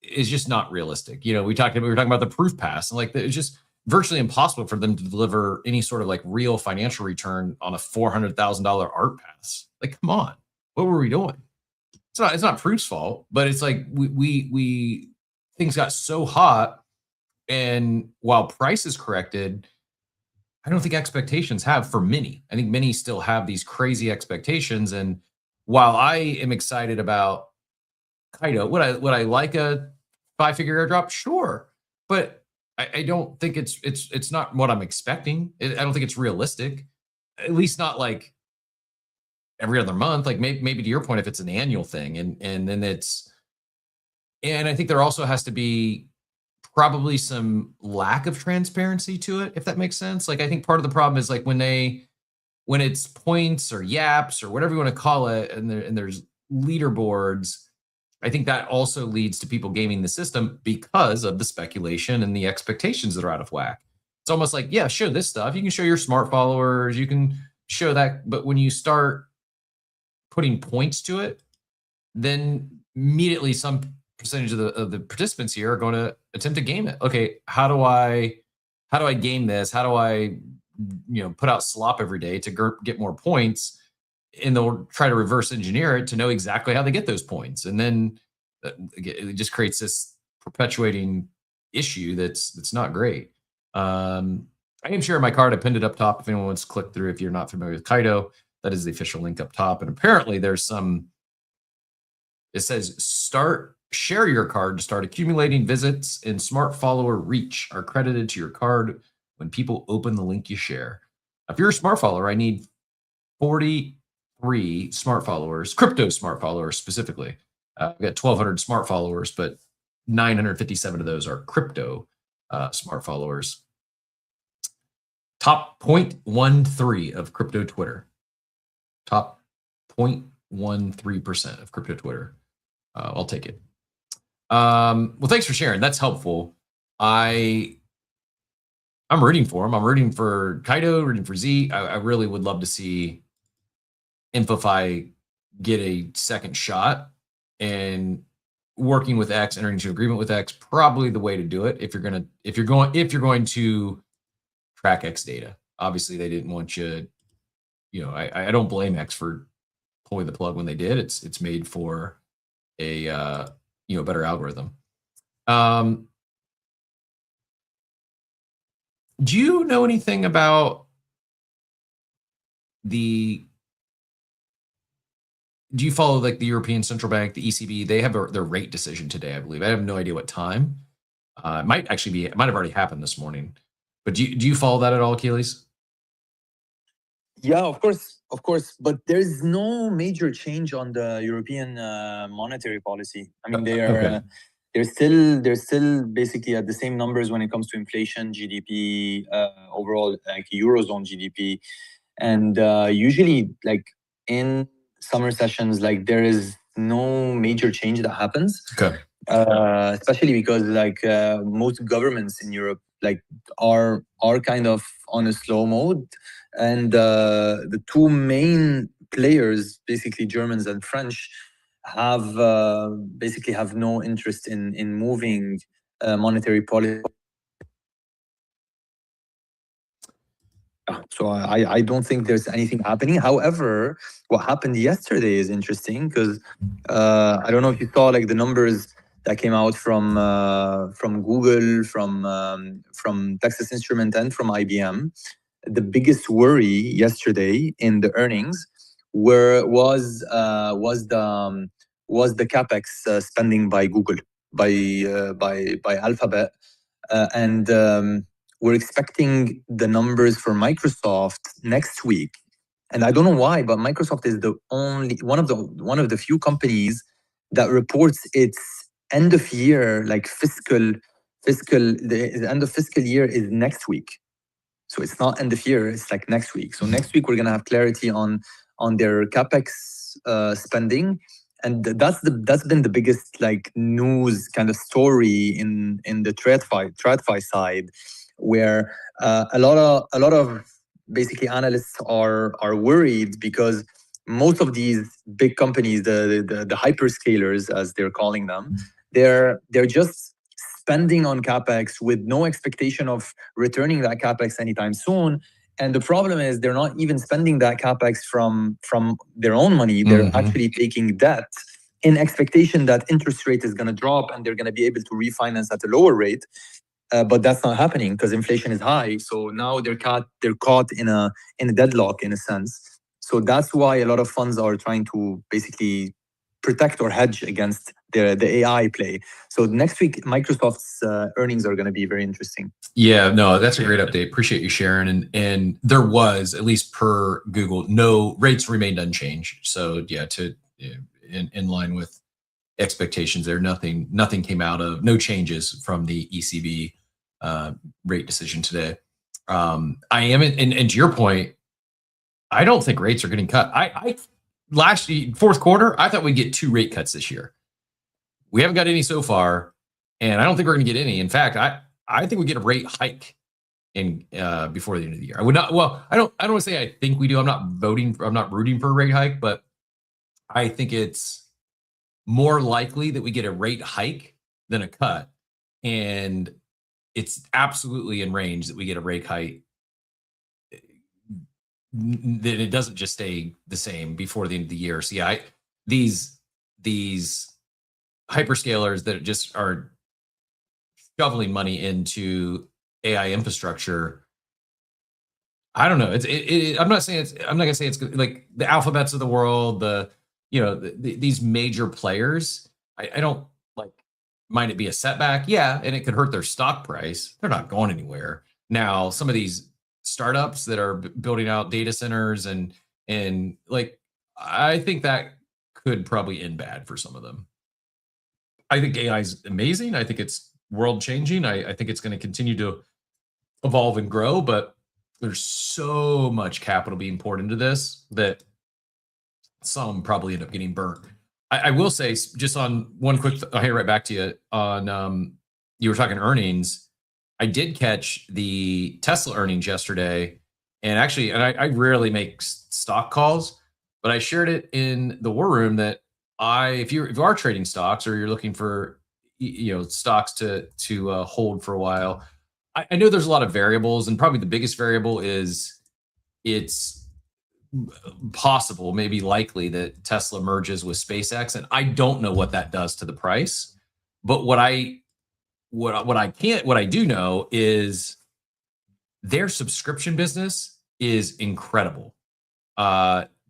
just not realistic. You know, we were talking about the proof pass, and like it's just virtually impossible for them to deliver any sort of like real financial return on a $400,000 art pass. Like, come on, what were we doing? It's not Proof's fault, but it's like we things got so hot, and while price is corrected, I don't think expectations have for many. I think many still have these crazy expectations. And while I am excited about Kaito, would I like a 5-figure airdrop? Sure, but I don't think it's not what I'm expecting. I don't think it's realistic, at least not like every other month. Like maybe to your point, if it's an annual thing, and then and I think there also has to be probably some lack of transparency to it, if that makes sense. Like I think part of the problem is like when it's points or yaps or whatever you want to call it, and there's leaderboards, I think that also leads to people gaming the system because of the speculation and the expectations that are out of whack. It's almost like, yeah, show this stuff. You can show your smart followers, you can show that, but when you start putting points to it, then immediately some percentage of the participants here are going to attempt to game it. Okay, how do I game this? How do I put out Slop every day to get more points? And they'll try to reverse engineer it to know exactly how they get those points. And then it just creates this perpetuating issue that's not great. I am sharing my card. I pinned it up top if anyone wants to click through. If you're not familiar with Kaito, that is the official link up top. And apparently there's it says share your card to start accumulating visits, and smart follower reach are credited to your card when people open the link you share. If you're a smart follower, I need 43 smart followers, crypto smart followers specifically. I've got 1,200 smart followers, but 957 of those are crypto smart followers. Top 0.13 of crypto Twitter. Top 0.13% of crypto Twitter. I'll take it. Well, thanks for sharing. That's helpful. I'm rooting for him. I'm rooting for Kaito, rooting for Z. I really would love to see InfoFi get a second shot, and working with X, entering into agreement with X, probably the way to do it if you're going to track X data. Obviously, they didn't want you. I don't blame X for pulling the plug when they did. It's made for a better algorithm. Do you know anything about do you follow like the European Central Bank, the ECB? They have their rate decision today, I believe. I have no idea what time. It might have already happened this morning. But do you follow that at all, Achilles? Yeah, of course. But there's no major change on the European monetary policy. I mean, they they're still basically at the same numbers when it comes to inflation, GDP, overall like Eurozone GDP, and usually like in summer sessions, like there is no major change that happens. Okay. Especially because like most governments in Europe like are kind of on a slow mode, and the two main players, basically Germans and French, have basically have no interest in moving monetary policy. So I don't think there's anything happening. However, what happened yesterday is interesting because I don't know if you saw like the numbers that came out from Google, from Texas Instrument, and from IBM. The biggest worry yesterday in the earnings was the capex spending by Google, by Alphabet, and we're expecting the numbers for Microsoft next week. And I don't know why, but Microsoft is the only one of the few companies that reports its end of year, like the end of fiscal year is next week. So it's not end of year, it's like next week. So next week we're gonna have clarity on their capex spending, and that's been the biggest like news kind of story in the TradFi side, where a lot of basically analysts are worried because most of these big companies, the hyperscalers as they're calling them, they're just spending on capex with no expectation of returning that capex anytime soon. And the problem is they're not even spending that capex from their own money. They're actually taking debt in expectation that interest rate is going to drop and they're going to be able to refinance at a lower rate. But that's not happening because inflation is high. So now they're caught in a deadlock in a sense. So that's why a lot of funds are trying to basically protect or hedge against the AI play. So next week, Microsoft's earnings are going to be very interesting. Yeah, no, that's a great update. Appreciate you sharing. And there was, at least per Google, no rates remained unchanged. So yeah, in line with expectations there, nothing came out of, no changes from the ECB rate decision today. I am, and to your point, I don't think rates are getting cut. I last fourth quarter, I thought we'd get 2 rate cuts this year. We haven't got any so far, and I don't think we're going to get any. In fact, I think we get a rate hike in before the end of the year. I would not. Well, I don't want to say I think we do. I'm not rooting for a rate hike, but I think it's more likely that we get a rate hike than a cut, and it's absolutely in range that we get a rate hike. That it doesn't just stay the same before the end of the year. So yeah, these hyperscalers that just are shoveling money into AI infrastructure. I don't know. I'm not gonna say it's like the Alphabets of the world, these major players. I don't like, might it be a setback? Yeah, and it could hurt their stock price. They're not going anywhere. Now, some of these startups that are building out data centers and like, I think that could probably end bad for some of them. I think AI is amazing. I think it's world changing. I think it's going to continue to evolve and grow, but there's so much capital being poured into this that some probably end up getting burnt. I will say, just on one quick, I'll head right back to you on, you were talking earnings. I did catch the Tesla earnings yesterday, and actually, I rarely make stock calls, but I shared it in the war room that if you are trading stocks or you're looking for stocks to hold for a while, I know there's a lot of variables, and probably the biggest variable is it's possible, maybe likely, that Tesla merges with SpaceX, and I don't know what that does to the price. But what I do know is their subscription business is incredible.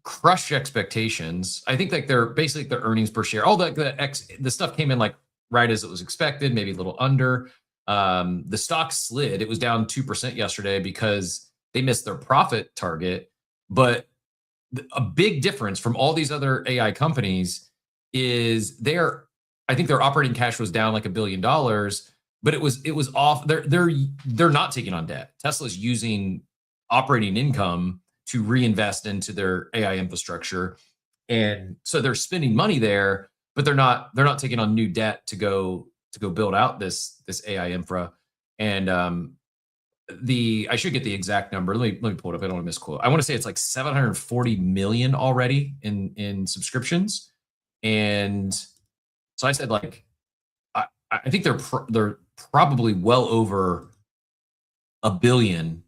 Crushed expectations. I think like their earnings per share, all the stuff came in like right as it was expected, maybe a little under. The stock slid. It was down 2% yesterday because they missed their profit target. But a big difference from all these other AI companies is their I think their operating cash was down like $1 billion, but it was off. They're not taking on debt. Tesla's using operating income to reinvest into their AI infrastructure, and so they're spending money there, but they're not taking on new debt to go build out this AI infra. And I should get the exact number. Let me pull it up. I don't want to misquote. I want to say it's like 740 million already in subscriptions. And so I said, like, I think they're probably well over $1 billion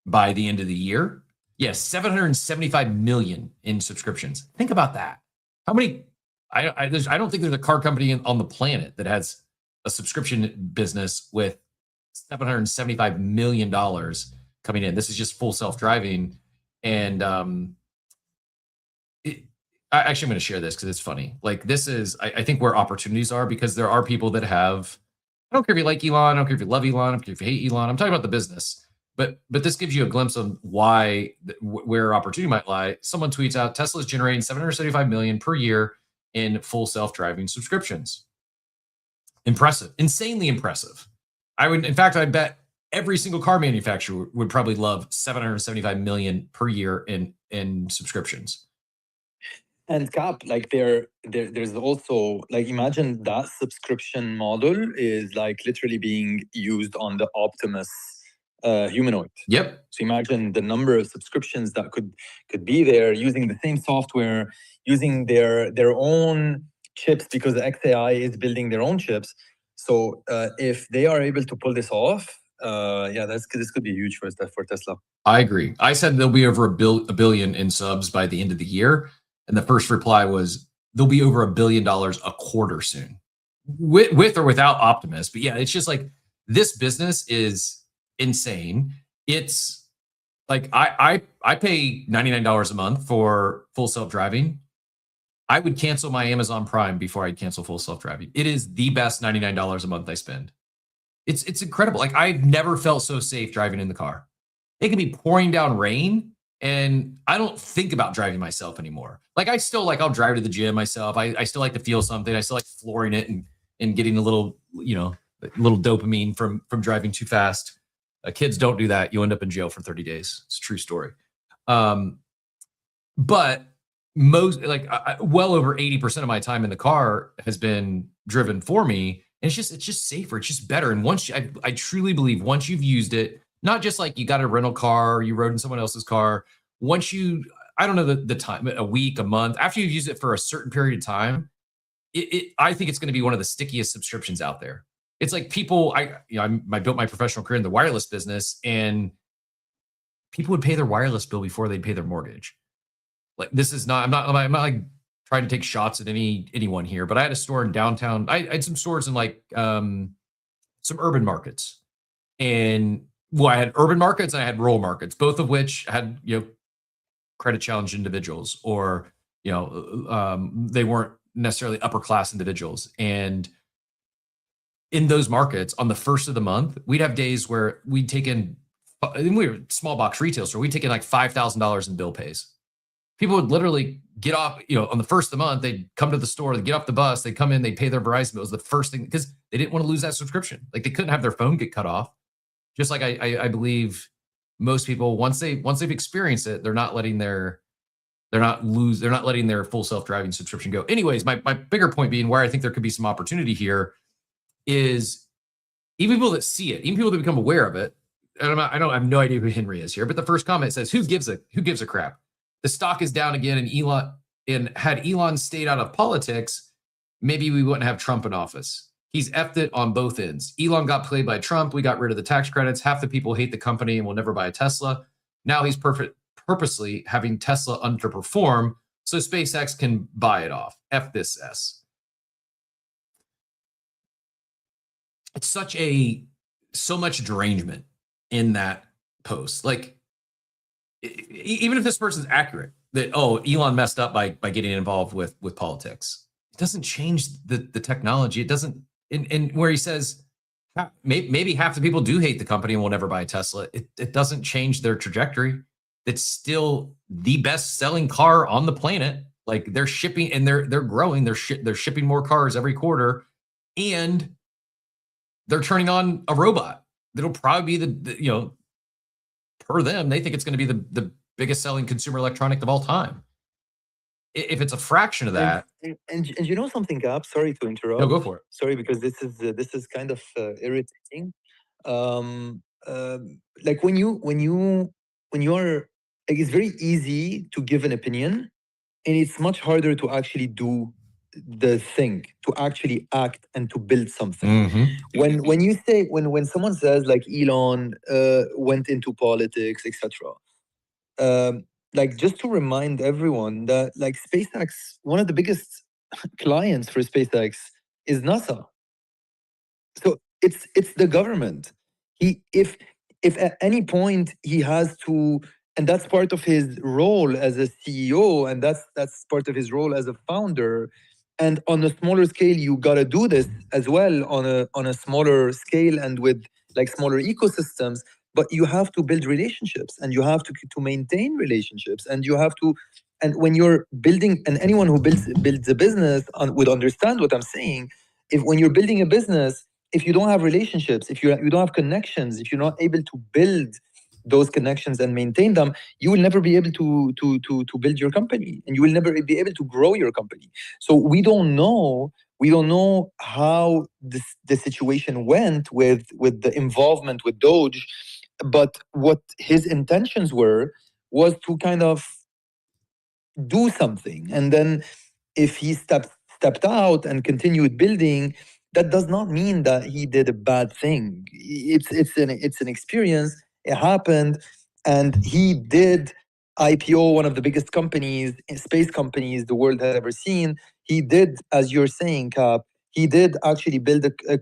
by the end of the year. Yes, 775 million in subscriptions. Think about that. How many? I don't think there's a car company on the planet that has a subscription business with $775 million coming in. This is just full self-driving. And I'm going to share this because it's funny. Like, this is, I think, where opportunities are, because there are people that have, I don't care if you like Elon, I don't care if you love Elon, I don't care if you hate Elon. I'm talking about the business. But this gives you a glimpse of where opportunity might lie. Someone tweets out, Tesla is generating 775 million per year in full self-driving subscriptions. Impressive, insanely impressive. I bet every single car manufacturer would probably love 775 million per year in subscriptions. And Cap, like there's also, like, imagine that subscription model is like literally being used on the Optimus humanoid. Yep. So imagine the number of subscriptions that could be there, using the same software, using their own chips, because the XAI is building their own chips. So if they are able to pull this off, this could be huge for Tesla. I agree. I said there'll be over a billion in subs by the end of the year, and the first reply was there'll be over $1 billion a quarter soon, with or without Optimus. But yeah, it's just like, this business is insane. It's like, I pay $99 a month for full self-driving. I would cancel my Amazon Prime before I'd cancel full self-driving. It is the best $99 a month I spend. It's incredible. Like, I've never felt so safe driving in the car. It can be pouring down rain, and I don't think about driving myself anymore. Like, I'll drive to the gym myself. I still like to feel something. I still like flooring it and getting a little dopamine from driving too fast. Kids don't do that. You end up in jail for 30 days. It's a true story. But most, well over 80% of my time in the car has been driven for me. And it's just safer. It's just better. And I truly believe once you've used it, not just like you got a rental car, or you rode in someone else's car. Once I don't know the time, a week, a month, after you've used it for a certain period of time, I think it's going to be one of the stickiest subscriptions out there. It's like people, I built my professional career in the wireless business, and people would pay their wireless bill before they'd pay their mortgage. Like, this is not, I'm not like trying to take shots at anyone here, but I had a store in downtown. I had some stores in like some urban markets, and I had urban markets and I had rural markets, both of which had, credit challenged individuals, or, they weren't necessarily upper class individuals. And in those markets, on the first of the month, we'd have days where we were a small box retail store, we'd take in like $5,000 in bill pays. People would literally get off, on the first of the month, they'd come to the store, they'd get off the bus, they'd come in, they'd pay their Verizon bill. It was the first thing, because they didn't want to lose that subscription. Like, they couldn't have their phone get cut off. Just like I believe most people, once they've experienced it, they're not letting their full self-driving subscription go. Anyways, my bigger point being, where I think there could be some opportunity here, is even people that see it, even people that become aware of it. And I have no idea who Henry is here, but the first comment says, who gives a crap? The stock is down again, and had Elon stayed out of politics, maybe we wouldn't have Trump in office. He's effed it on both ends. Elon got played by Trump. We got rid of the tax credits. Half the people hate the company and will never buy a Tesla. Now he's purposely having Tesla underperform so SpaceX can buy it off. F this S. It's so much derangement in that post. Like, even if this person's accurate, that, Elon messed up by getting involved with politics, it doesn't change the technology. It doesn't. And where he says maybe half the people do hate the company and will never buy a Tesla, it doesn't change their trajectory. It's still the best selling car on the planet. Like they're shipping and they're growing. They're shipping more cars every quarter, and they're turning on a robot that'll probably be the per them, they think it's going to be the biggest selling consumer electronic of all time. If it's a fraction of that, and you know something, Cap? Sorry to interrupt. no, go for it. Sorry, because this is kind of irritating. Like when you are, like, it's very easy to give an opinion, and it's much harder to actually do the thing, to actually act and to build something. When you say when someone says like Elon went into politics, etc. Like, just to remind everyone that like SpaceX, one of the biggest clients for SpaceX is NASA. So it's the government. If at any point he has to, and that's part of his role as a CEO, and that's part of his role as a founder. And on a smaller scale, you gotta do this as well on a smaller scale and with like smaller ecosystems. But you have to build relationships, and you have to maintain relationships, and you have to. And when you're building, and anyone who builds a business would understand what I'm saying. When you're building a business, if you don't have relationships, if you don't have connections, if you're not able to build those connections and maintain them, you will never be able to build your company, and you will never be able to grow your company. So we don't know how the situation went with the involvement with Doge, but what his intentions was to kind of do something. And then if he stepped out and continued building, that does not mean that he did a bad thing. It's an experience. It happened, and he did IPO one of the biggest companies, space companies the world had ever seen. He did, as you're saying, Cap, he did actually build a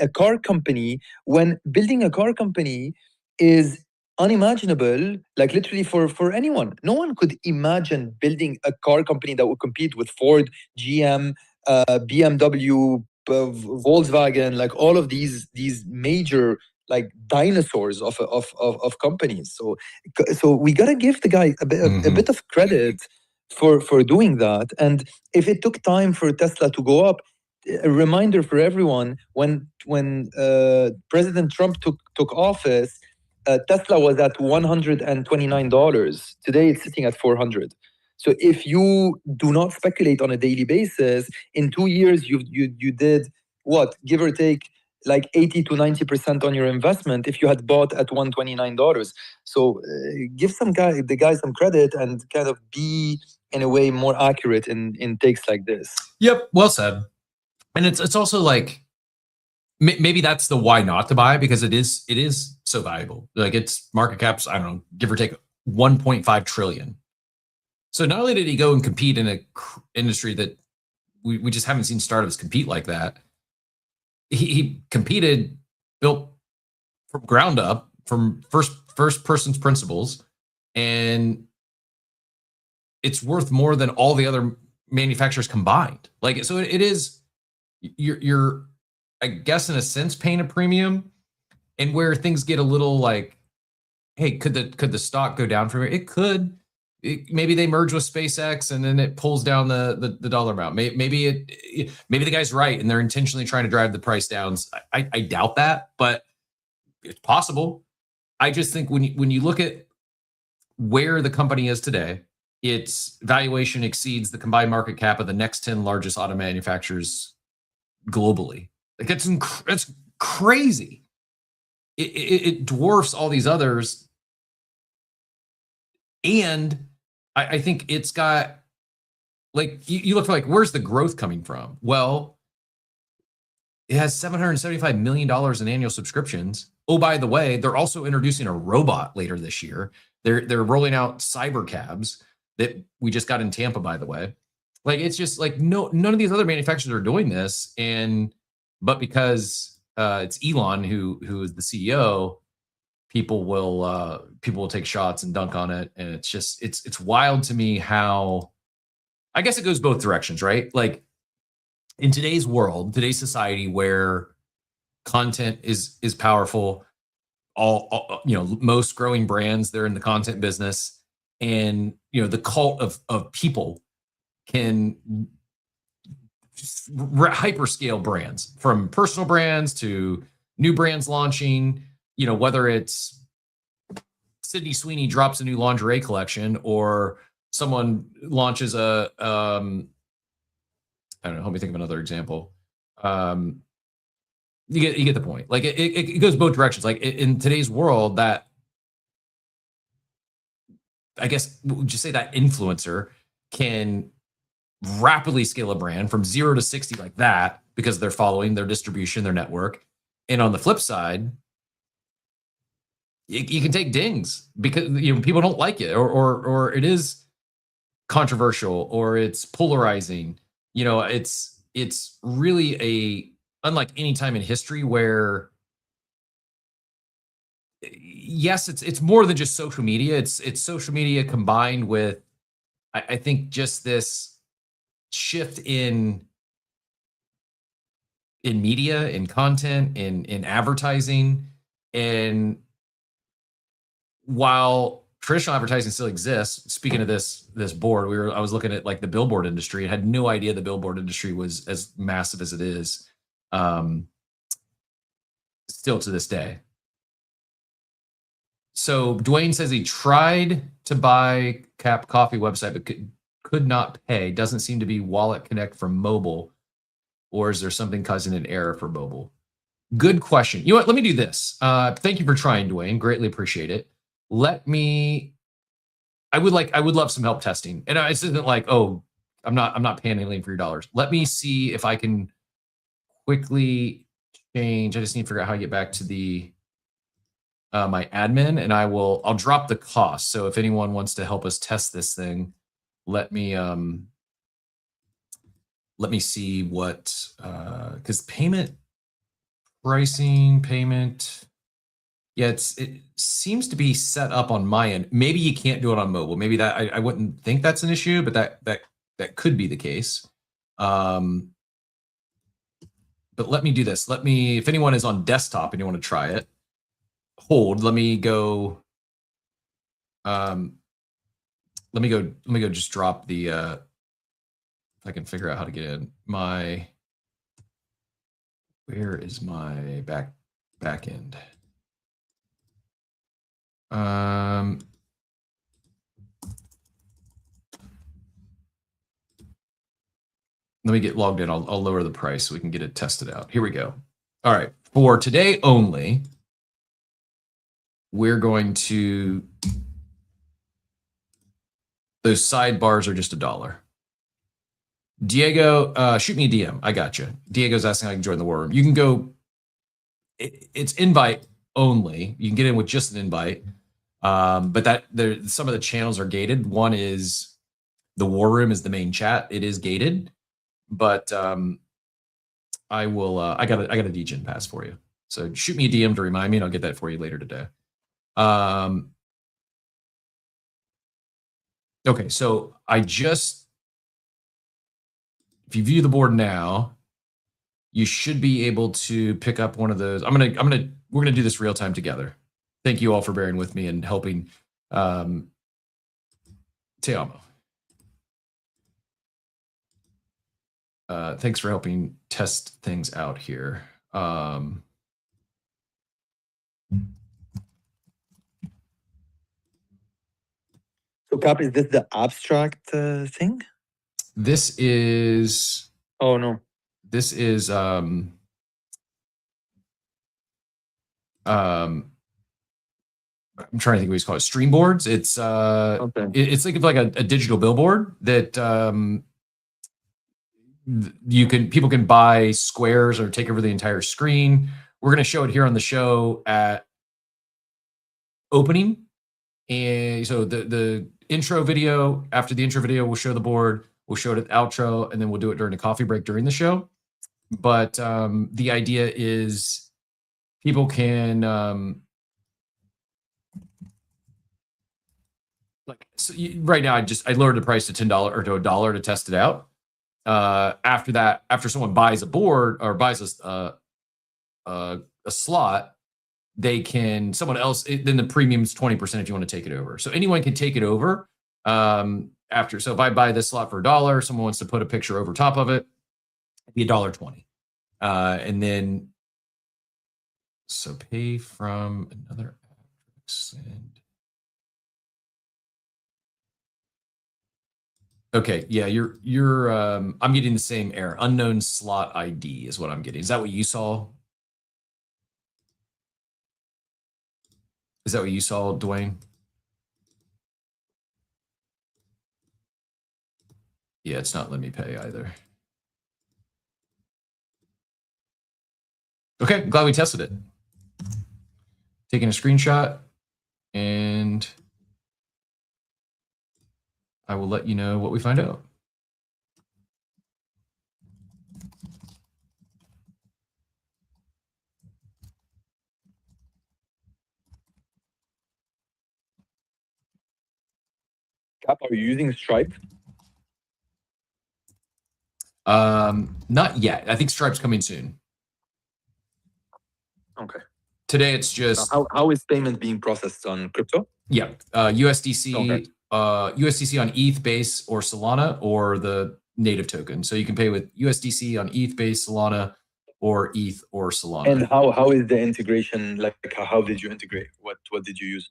car company. When building a car company is unimaginable, like literally for anyone. No one could imagine building a car company that would compete with Ford, GM, BMW, Volkswagen, like all of these major like dinosaurs of companies. So we gotta give the guy a bit of credit for doing that. And if it took time for Tesla to go up, a reminder for everyone: when President Trump took office, Tesla was at $129. Today it's sitting at $400. So if you do not speculate on a daily basis, in 2 years you did what, give or take, like 80 to 90% on your investment if you had bought at $129. So give the guy some credit and kind of be in a way more accurate in takes like this. Yep, well said. And it's also like maybe that's the why not to buy, because it is so valuable. Like its market cap's, I don't know, give or take 1.5 trillion. So not only did he go and compete in an industry that we just haven't seen startups compete like that, he competed, built from ground up, from first person's principles, and it's worth more than all the other manufacturers combined. Like, so it is, you're I guess in a sense paying a premium, and where things get a little like, hey, could the stock go down from here? It could. Maybe they merge with SpaceX and then it pulls down the dollar amount. Maybe the guy's right and they're intentionally trying to drive the price down. I doubt that, but it's possible. I just think when you look at where the company is today, its valuation exceeds the combined market cap of the next 10 largest auto manufacturers globally. Like it's crazy. It dwarfs all these others, and I think it's got, like, you look for like, where's the growth coming from? Well, it has $775 million in annual subscriptions. Oh, by the way, they're also introducing a robot later this year. They're rolling out cyber cabs that we just got in Tampa, by the way. Like, it's just like none of these other manufacturers are doing this, but because it's Elon who is the CEO, people will take shots and dunk on it, and it's just it's wild to me how, I guess it goes both directions, right? Like in today's world, today's society, where content is powerful, all most growing brands, they're in the content business, and the cult of people can hyperscale brands, from personal brands to new brands launching, you know, whether it's Sydney Sweeney drops a new lingerie collection or someone launches a, I don't know, let me think of another example. You get the point. Like it goes both directions. Like in today's world, that, I guess, would you say that influencer can rapidly scale a brand from 0 to 60 like that because they're following their distribution, their network. And on the flip side, you can take dings because, you know, people don't like it, or it is controversial, or it's polarizing. You know, it's really unlike any time in history where, yes, it's more than just social media. It's social media combined with, I think, just this shift in media, in content, in advertising. And while traditional advertising still exists, speaking of this board, I was looking at like the billboard industry and had no idea the billboard industry was as massive as it is, still to this day. So Dwayne says he tried to buy Cap Coffee website, but could not pay. Doesn't seem to be Wallet Connect for mobile, or is there something causing an error for mobile? Good question. You know what? Let me do this. Thank you for trying, Dwayne. Greatly appreciate it. I would love some help testing. And this isn't like, oh, I'm not panhandling for your dollars. Let me see if I can quickly change. I just need to figure out how to get back to the my admin, and I'll drop the cost. So if anyone wants to help us test this thing, let me see what, because payment, yeah, it seems to be set up on my end. Maybe you can't do it on mobile. Maybe that I wouldn't think that's an issue, but that could be the case. But let me do this. If anyone is on desktop and you want to try it, hold. Let me go just drop the if I can figure out how to get in where is my back end? Let me get logged in. I'll lower the price so we can get it tested out. Here we go. All right. For today only, we're going to, those sidebars are just $1. Diego, shoot me a DM. I got you. Diego's asking how I can join the war room. You can go, it's invite only. You can get in with just an invite. But some of the channels are gated. One is the war room is the main chat. It is gated, but I got a DGen pass for you. So shoot me a DM to remind me, and I'll get that for you later today. Okay, so if you view the board now, you should be able to pick up one of those. We're gonna do this real time together. Thank you all for bearing with me and helping. Te amo. Thanks for helping test things out here. So Cap, is this the abstract thing? This is. Oh no. This is I'm trying to think what he's called. Streamboards. It's Okay. It's like a digital billboard that people can buy squares or take over the entire screen. We're going to show it here on the show at opening, and so the intro video. After the intro video, we'll show the board. We'll show it at the outro, and then we'll do it during a coffee break during the show. But the idea is people can right now. I lowered the price to $10 or to $1 to test it out. After that, after someone buys a board or buys a slot, someone else, then the premium's 20% if you want to take it over. So anyone can take it over. after. So if I buy this slot for $1, someone wants to put a picture over top of it, it'd be $1.20. And then, so pay from another and okay, yeah, you're I'm getting the same error. Unknown slot ID is what I'm getting. Is that what you saw? Is that what you saw, Dwayne? Yeah, it's not letting me pay either. Okay, I'm glad we tested it. Taking a screenshot, and I will let you know what we find out. Cap, are you using Stripe? Not yet. I think Stripe's coming soon. Okay. Today it's just How is payment being processed on crypto? yeah, USDC, Okay. USDC on ETH base or Solana or the native token. So you can pay with USDC on ETH base, Solana, or ETH or Solana. And how is the integration? Like, how did you integrate? What did you use?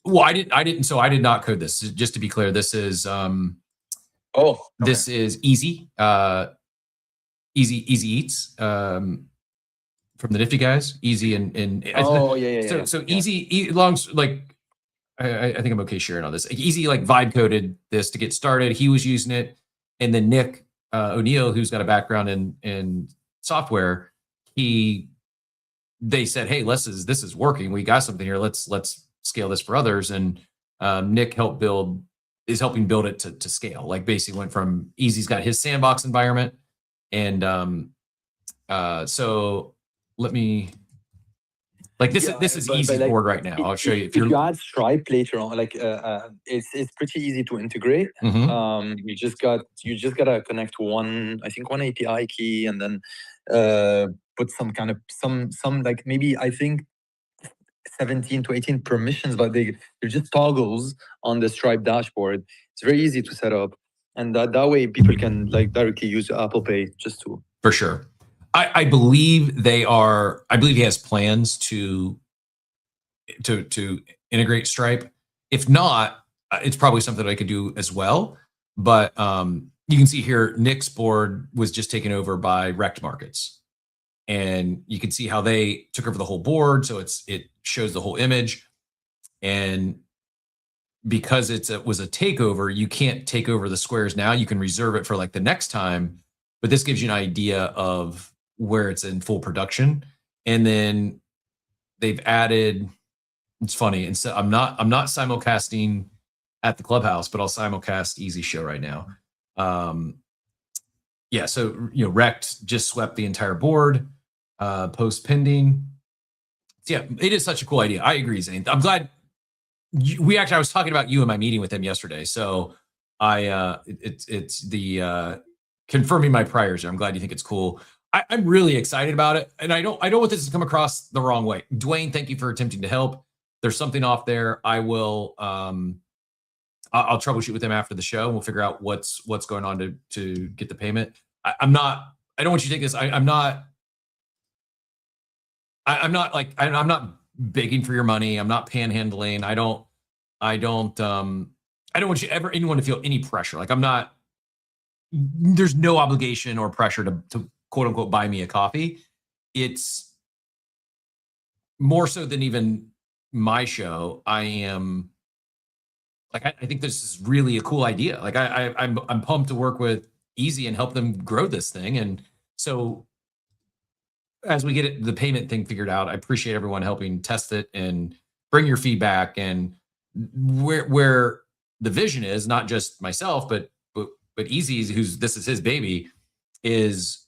Well, I didn't. So I did not code this. Just to be clear, this is this is easy, easy eats from the Nifty guys. Easy and So easy longs like I think I'm okay sharing on this. Easy like vibe coded this to get started. He was using it, and then Nick O'Neill, who's got a background in software, they said, hey, this is working. We got something here. Let's scale this for others. And Nick is helping build it to scale. Like basically went from Easy's got his sandbox environment. And so let me, like this is easy like, board right now. I'll show you. If you add Stripe later on, like it's pretty easy to integrate. Mm-hmm. You just gotta connect one API key, and then put some kind of some like maybe I think 17 to 18 permissions, but they're just toggles on the Stripe dashboard. It's very easy to set up, and that way people can like directly use Apple Pay just to. For sure. I believe he has plans to integrate Stripe. If not, it's probably something I could do as well. But you can see here, Nick's board was just taken over by Rect Markets. And you can see how they took over the whole board. So it shows the whole image. And because it was a takeover, you can't take over the squares now. You can reserve it for like the next time. But this gives you an idea of where it's in full production. And then they've added, it's funny, and so I'm not simulcasting at the clubhouse, but I'll simulcast Easy Show right now. Yeah, so Rect just swept the entire board, post pending. So yeah, it is such a cool idea. I agree, Zane. I'm glad I was talking about you in my meeting with him yesterday. So it's the confirming my priors. I'm glad you think it's cool. I'm really excited about it, and I don't want this to come across the wrong way. Dwayne, thank you for attempting to help. There's something off there. I will. I'll troubleshoot with him after the show, and we'll figure out what's going on to get the payment. I don't want you to take this. I'm not begging for your money. I'm not panhandling. I don't want anyone to feel any pressure. Like there's no obligation or pressure to quote unquote buy me a coffee. It's more so than even my show. I am like, I think this is really a cool idea. Like I'm pumped to work with Easy and help them grow this thing. And so as we get the payment thing figured out, I appreciate everyone helping test it and bring your feedback, and where the vision is, not just myself, but Easy, this is his baby, is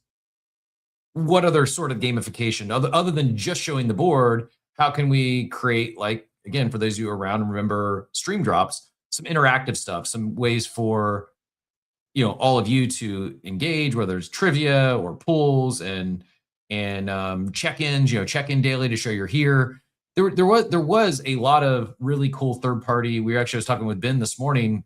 what other sort of gamification other than just showing the board, how can we create, like, again, for those of you around and remember stream drops, some interactive stuff, some ways for all of you to engage, whether it's trivia or polls and check-ins, check-in daily to show you're here. There was a lot of really cool third party. I was talking with Ben this morning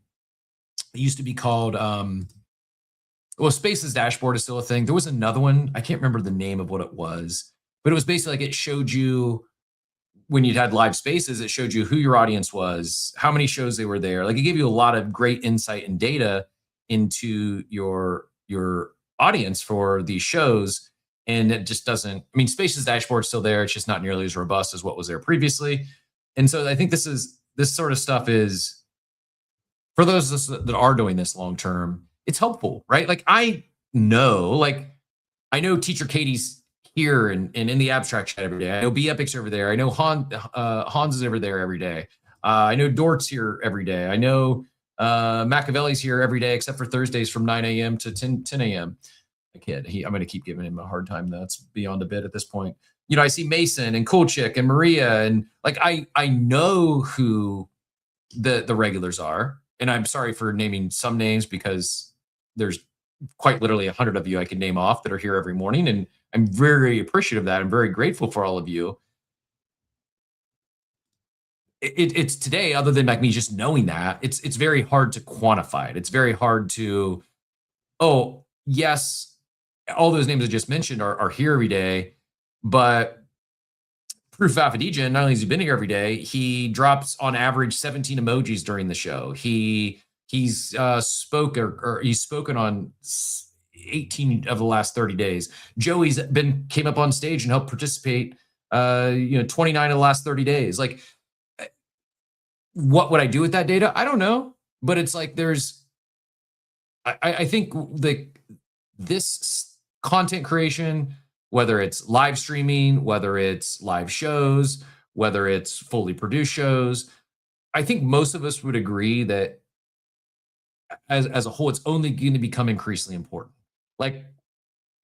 it used to be called, well, Spaces Dashboard is still a thing. There was another one. I can't remember the name of what it was, but it was basically like it showed you when you had live spaces, it showed you who your audience was, how many shows they were there. Like it gave you a lot of great insight and data into your audience for these shows. And it just doesn't, I mean, Spaces Dashboard is still there. It's just not nearly as robust as what was there previously. And so I think this sort of stuff is, for those that are doing this long term, it's helpful, right? Like I know Teacher Katie's here and in the abstract chat every day. I know B Epic's over there. I know Hans is over there every day. I know Dort's here every day. I know Machiavelli's here every day, except for Thursdays from 9 a.m. to 10 a.m. I kid. I'm going to keep giving him a hard time. That's beyond a bit at this point. You know, I see Mason and Cool Chick and Maria, and like I know who the regulars are. And I'm sorry for naming some names because there's quite literally 100 of you I can name off that are here every morning. And I'm very appreciative of that. I'm very grateful for all of you. It's today, other than like me just knowing that, it's very hard to quantify it. It's very hard to, oh, yes, all those names I just mentioned are here every day, but Proof Afadija, not only has he been here every day, he drops on average 17 emojis during the show. He's spoken on 18 of the last 30 days. Joey's came up on stage and helped participate 29 of the last 30 days. Like, what would I do with that data? I don't know. But it's like I think this content creation, whether it's live streaming, whether it's live shows, whether it's fully produced shows, I think most of us would agree that as a whole, it's only going to become increasingly important. Like,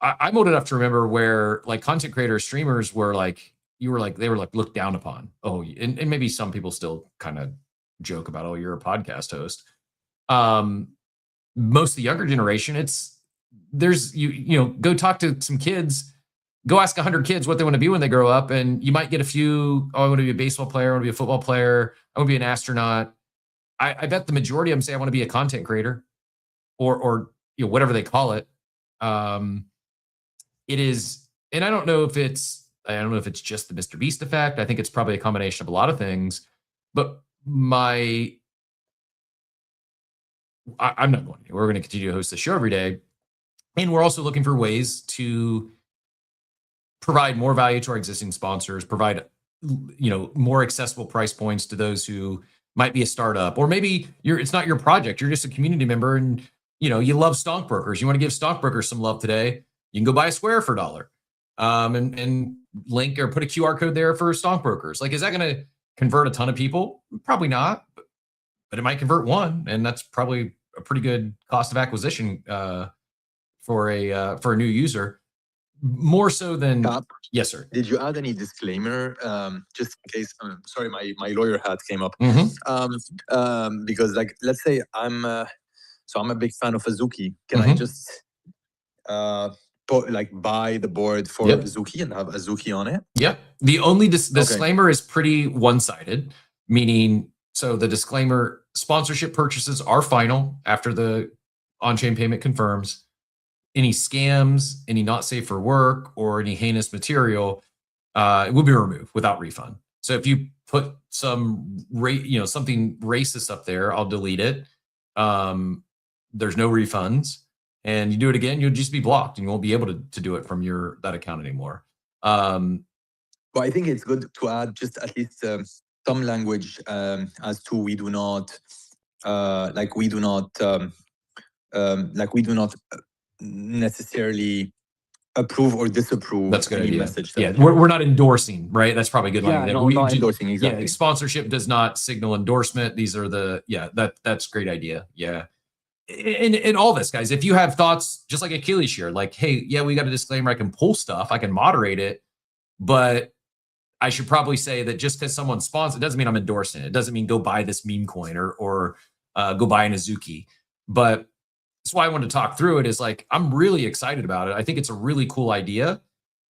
I'm old enough to remember where like content creators, streamers were like, they were looked down upon. Oh, and maybe some people still kind of joke about, oh, you're a podcast host. Most of the younger generation, go talk to some kids. Go ask 100 kids what they want to be when they grow up, and you might get a few, oh, I want to be a baseball player, I want to be a football player, I want to be an astronaut. I bet the majority of them say I want to be a content creator or whatever they call it. It is, and I don't know if it's just the Mr. Beast effect. I think it's probably a combination of a lot of things, but I'm not going to. We're going to continue to host the show every day. And we're also looking for ways to provide more value to our existing sponsors, provide, more accessible price points to those who might be a startup, or maybe it's not your project. You're just a community member and, you love stockbrokers. You want to give stockbrokers some love today. You can go buy a Square for $1 and link or put a QR code there for stockbrokers. Like, is that going to convert a ton of people? Probably not, but it might convert one. And that's probably a pretty good cost of acquisition for a new user. More so than yes, sir. Did you add any disclaimer just in case? Sorry, my lawyer hat came up. Because like, let's say I'm a big fan of Azuki. Can I just buy the board for Azuki and have Azuki on it? Yep. The only disclaimer is pretty one-sided, meaning so the disclaimer: sponsorship purchases are final after the on-chain payment confirms. Any scams, any not safe for work, or any heinous material, it will be removed without refund. So if you put something racist up there, I'll delete it. There's no refunds, and you do it again, you'll just be blocked, and you won't be able to do it from that account anymore. Well, I think it's good to add just at least some language as to we do not necessarily approve or disapprove. That's a good idea. Message we're not endorsing, right? That's probably a good line. Not endorsing, exactly. Yeah, sponsorship does not signal endorsement. These are that's a great idea. Yeah. In all this, guys, if you have thoughts, just like Achilles shared, like, hey, yeah, we got a disclaimer, I can pull stuff, I can moderate it, but I should probably say that just because someone sponsors, it doesn't mean I'm endorsing it. It doesn't mean go buy this meme coin or go buy an Azuki. But that's why I wanted to talk through it, is like, I'm really excited about it. I think it's a really cool idea.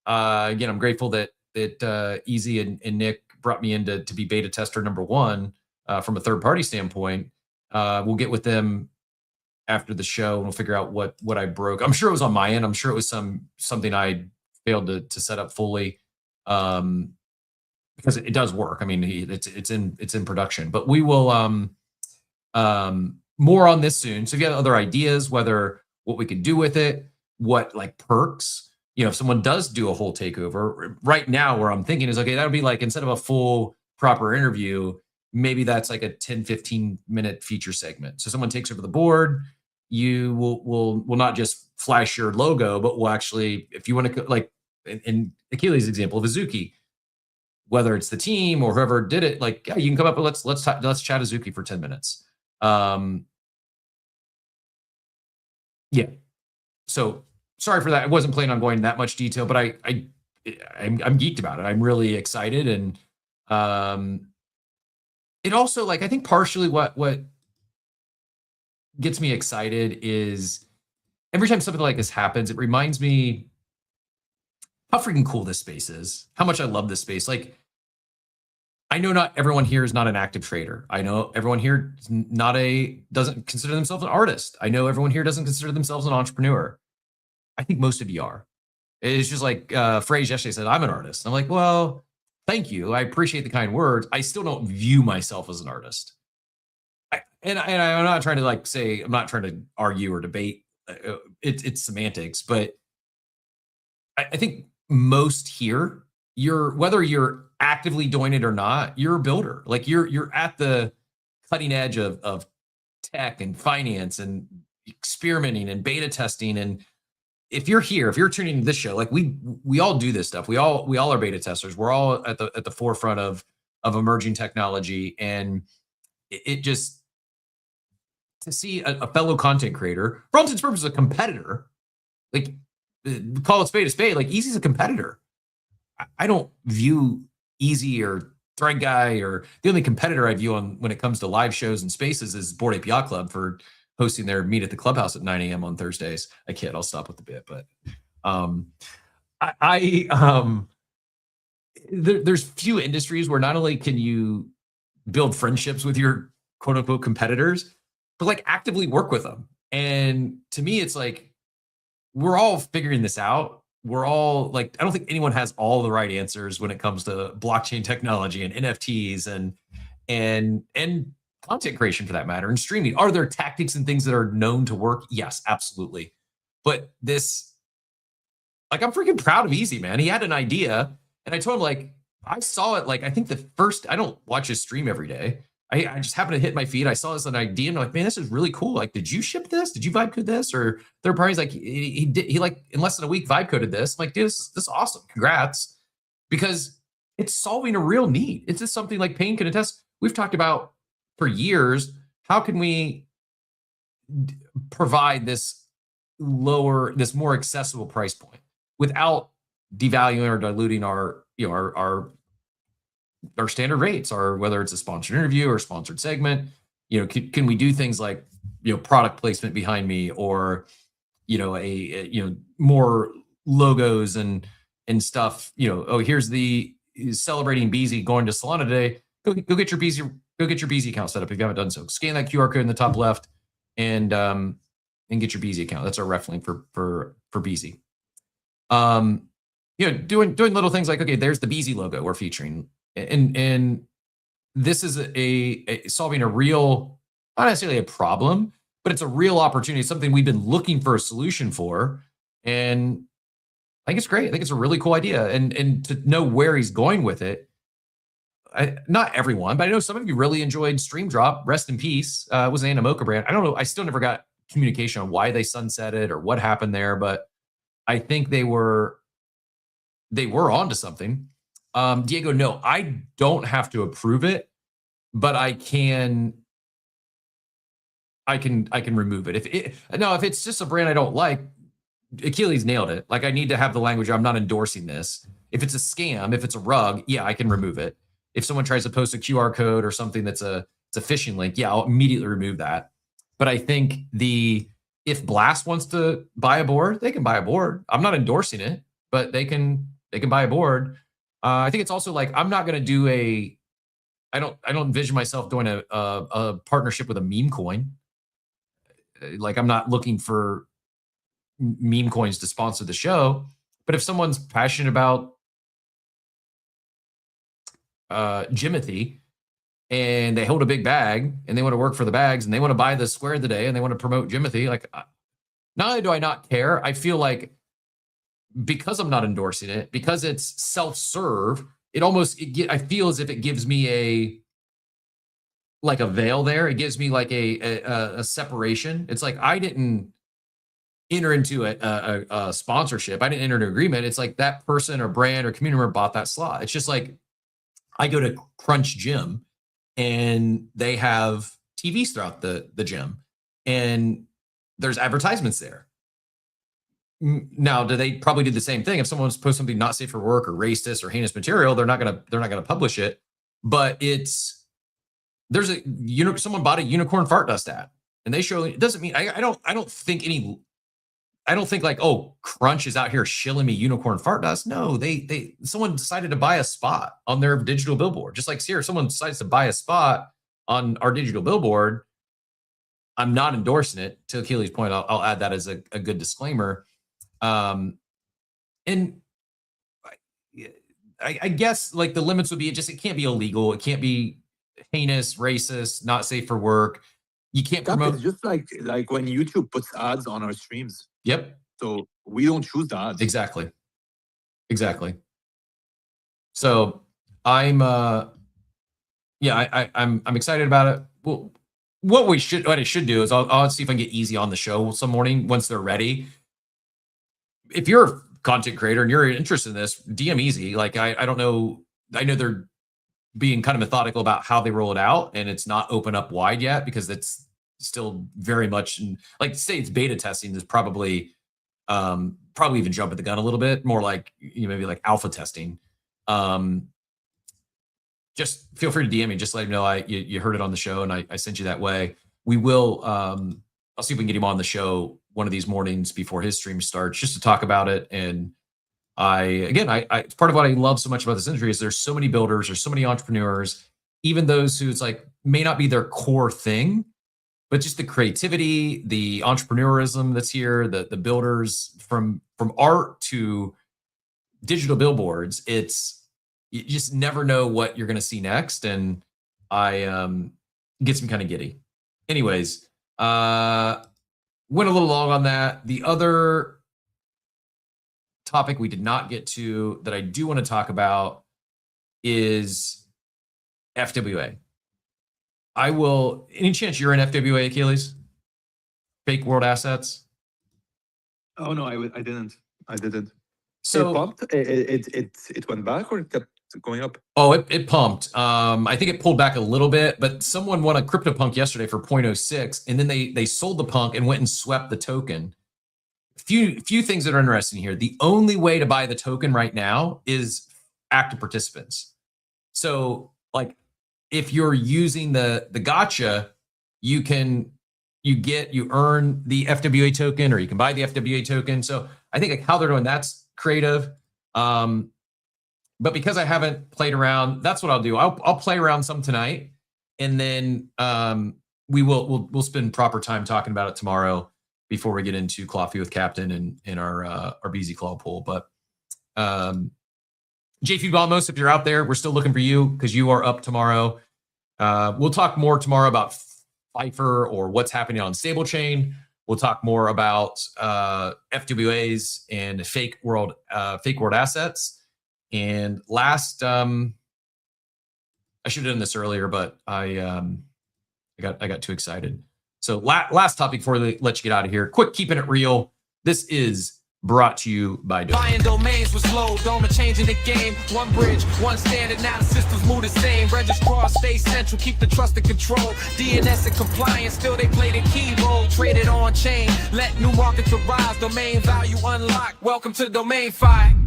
Again, I'm grateful that Easy and Nick brought me in to be beta tester number one from a third party standpoint. We'll get with them after the show, and we'll figure out what I broke. I'm sure it was on my end. I'm sure it was something I failed to set up fully, because it does work. I mean, it's in production. But we will more on this soon. So if you have other ideas, whether what we could do with it, what like perks, if someone does do a whole takeover right now, where I'm thinking is, okay, that would be like, instead of a full proper interview, maybe that's like a 10-15 minute feature segment. So someone takes over the board, you will not just flash your logo, but will actually, if you want to, like in Achilles' example of Azuki, whether it's the team or whoever did it, like, yeah, you can come up and let's chat Azuki for 10 minutes. Yeah. So sorry for that. I wasn't planning on going in that much detail, but I'm geeked about it. I'm really excited. And it also, like, I think partially what gets me excited is every time something like this happens, it reminds me how freaking cool this space is, how much I love this space. Like, I know not everyone here is not an active trader. I know everyone here doesn't consider themselves an artist. I know everyone here doesn't consider themselves an entrepreneur. I think most of you are. It's just like Phrase yesterday said, I'm an artist. I'm like, well, thank you. I appreciate the kind words. I still don't view myself as an artist. And I'm not trying to like say, I'm not trying to argue or debate. It's semantics, but I think most here, whether you're actively doing it or not, you're a builder. Like you're at the cutting edge of tech and finance and experimenting and beta testing. And if you're here, if you're tuning into this show, like we all do this stuff. We all are beta testers. We're all at the forefront of emerging technology. And it just, to see a fellow content creator, for all intents and purposes, a competitor, like, call it spade a spade, like Easy's a competitor. I don't view Easy or Thread Guy, or the only competitor I view when it comes to live shows and spaces is Bored Ape Yacht Club for hosting their meet at the clubhouse at 9 a.m. on Thursdays. I kid, I'll stop with the bit, but there's few industries where not only can you build friendships with your quote unquote competitors, but like actively work with them. And to me, it's like, we're all figuring this out. We're all like, I don't think anyone has all the right answers when it comes to blockchain technology and NFTs and content creation for that matter, and streaming. Are there tactics and things that are known to work? Yes, absolutely. But this, like, I'm freaking proud of Easy, man. He had an idea, and I told him, like, I saw it, like, I think I don't watch his stream every day. I just happened to hit my feed. I saw this an idea, and I'm like, man, this is really cool. Like, did you ship this? Did you vibe code this? Or third parties, like, he like in less than a week vibe coded this. I'm like, dude, this is awesome. Congrats. Because it's solving a real need. It's just something like Payne can attest. We've talked about for years, how can we provide this more accessible price point without devaluing or diluting our standard rates, or whether it's a sponsored interview or sponsored segment. Can we do things like, product placement behind me, or, more logos and stuff, here's the celebrating Beezy going to Solana today. Go get your Beezy account set up if you haven't done so. Scan that QR code in the top left and get your Beezy account. That's our ref link for Beezy. Doing little things like, okay, there's the Beezy logo we're featuring. And this is a solving a real, not necessarily a problem, but it's a real opportunity, something we've been looking for a solution for. And I think it's great. I think it's a really cool idea. And to know where he's going with it, not everyone, but I know some of you really enjoyed Stream Drop. Rest in peace. It was an Animoca brand. I don't know. I still never got communication on why they sunsetted or what happened there, but I think they were onto something. Diego, no, I don't have to approve it, but I can remove it. If it's just a brand I don't like, Achilles nailed it. Like, I need to have the language, I'm not endorsing this. If it's a scam, if it's a rug, yeah, I can remove it. If someone tries to post a QR code or something that's a phishing link, yeah, I'll immediately remove that. But I think if Blast wants to buy a board, they can buy a board. I'm not endorsing it, but they can buy a board. I think it's also like, I'm not going to do I don't envision myself doing a partnership with a meme coin. like I'm not looking for meme coins to sponsor the show. But if someone's passionate about Jimothy and they hold a big bag and they want to work for the bags and they want to buy the square of the day and they want to promote Jimothy, like not only do I not care, I feel like because I'm not endorsing it, because it's self-serve, I feel as if it gives me a veil there. It gives me like a separation. It's like I didn't enter into a sponsorship. I didn't enter an agreement. It's like that person or brand or community member bought that slot. It's just like I go to Crunch Gym and they have TVs throughout the gym and there's advertisements there. Now, do they probably do the same thing? If someone's post something not safe for work or racist or heinous material, they're not gonna publish it. But someone bought a unicorn fart dust ad, and they show it doesn't mean I don't think like, oh, Crunch is out here shilling me unicorn fart dust. No, someone decided to buy a spot on their digital billboard, just like Sierra. Someone decides to buy a spot on our digital billboard. I'm not endorsing it. To Achilles' point, I'll add that as a good disclaimer. And I guess like the limits would be it can't be illegal. It can't be heinous, racist, not safe for work. You can't promote. It's just like when YouTube puts ads on our streams. Yep. So we don't choose the ads. Exactly. So I'm excited about it. Well, what I should do is I'll see if I can get Easy on the show some morning once they're ready. If you're a content creator and you're interested in this, DM Easy. Like I don't know. I know they're being kind of methodical about how they roll it out, and it's not open up wide yet because it's still very much like say it's beta testing is probably even jumping the gun a little bit more like maybe like alpha testing. Just feel free to DM me. Just let him know you heard it on the show and I sent you that way. We will. I'll see if we can get him on the show one of these mornings before his stream starts, just to talk about it. And it's part of what I love so much about this industry is there's so many builders, there's so many entrepreneurs, even those who it's like may not be their core thing, but just the creativity, the entrepreneurism that's here, the builders from art to digital billboards. You just never know what you're going to see next. And I gets me kind of giddy. Anyways, went a little long on that. The other topic we did not get to that I do want to talk about is FWA. Any chance you're in FWA, Achilles? Fake world assets? Oh no, I didn't. So it pumped. It went back or it kept going up? Oh, it pumped. I think it pulled back a little bit, but someone won a CryptoPunk yesterday for 0.06, and then they sold the punk and went and swept the token. Few things that are interesting here. The only way to buy the token right now is active participants. So like if you're using the gotcha, you earn the FWA token or you can buy the FWA token. So I think like how they're doing that's creative. But because I haven't played around, that's what I'll do. I'll play around some tonight, and then we'll spend proper time talking about it tomorrow before we get into Coffee with Captain and our BZ Claw pool. But JP Balmos, if you're out there, we're still looking for you because you are up tomorrow. We'll talk more tomorrow about Pfeiffer or what's happening on stablechain. We'll talk more about FWAs and fake world assets. And last, I should have done this earlier, but I got too excited. So last topic before we let you get out of here. Quick, keeping it real. This is brought to you by Doma. Buying domains was slow, Doma changing the game. One bridge, one standard, now the systems move the same. Registrar, stay central, keep the trust and control. DNS and compliance, still they play the key role. Traded on chain, let new markets arise. Domain value unlocked. Welcome to DomainFi.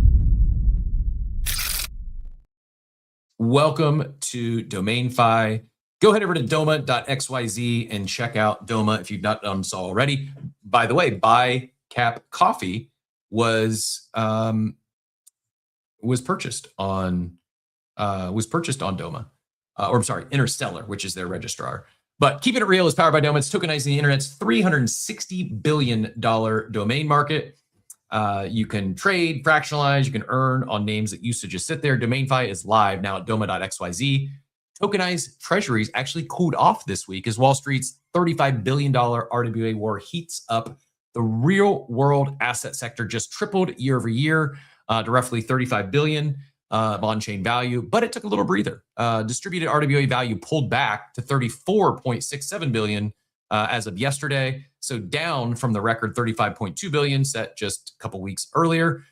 Welcome to DomainFi. Go ahead over to doma.xyz and check out Doma if you've not done so already. By the way, Buy Cap Coffee was purchased on Doma, or I'm sorry, Interstellar, which is their registrar. But Keeping It Real is powered by Dome. It's tokenizing the internet's $360 billion domain market. You can trade, fractionalize, you can earn on names that used to just sit there. DomainFi is live now at doma.xyz. Tokenized treasuries actually cooled off this week as Wall Street's $35 billion RWA war heats up. The real world asset sector just tripled year over year to roughly $35 billion of on-chain value, but it took a little breather. Distributed RWA value pulled back to $34.67 billion as of yesterday, so down from the record $35.2 billion set just a couple weeks earlier.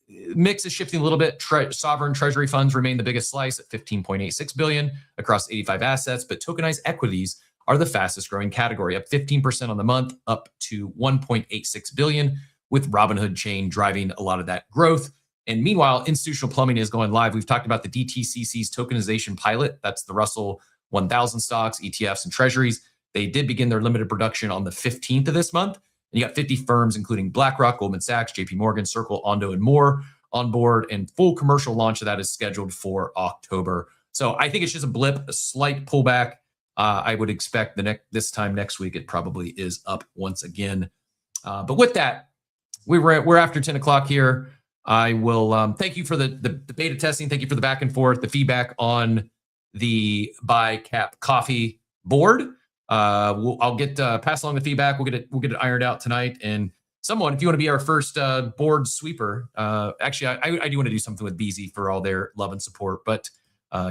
Mix is shifting a little bit. Sovereign treasury funds remain the biggest slice at $15.86 billion across 85 assets, but tokenized equities are the fastest growing category, up 15% on the month, up to $1.86 billion, with Robinhood Chain driving a lot of that growth. And meanwhile, institutional plumbing is going live. We've talked about the DTCC's tokenization pilot. That's the Russell 1000 stocks, ETFs, and treasuries. They did begin their limited production on the 15th of this month. And you got 50 firms, including BlackRock, Goldman Sachs, JP Morgan, Circle, Ondo, and more on board. And full commercial launch of that is scheduled for October. So I think it's just a blip, a slight pullback. I would expect this time next week, it probably is up once again. But with that, we're after 10 o'clock here. I will thank you for the beta testing. Thank you for the back and forth, the feedback on the Buy Cap Coffee board. I'll get pass along the feedback. We'll get it ironed out tonight. And someone, if you want to be our first board sweeper, actually, I do want to do something with BZ for all their love and support. But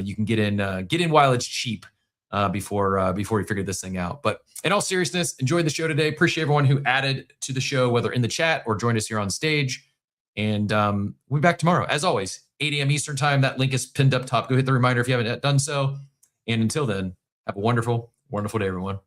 you can get in while it's cheap before we figure this thing out. But in all seriousness, enjoyed the show today. Appreciate everyone who added to the show, whether in the chat or joined us here on stage. And we'll be back tomorrow, as always, 8 a.m. Eastern time. That link is pinned up top. Go hit the reminder if you haven't yet done so. And until then, have a wonderful, wonderful day, everyone.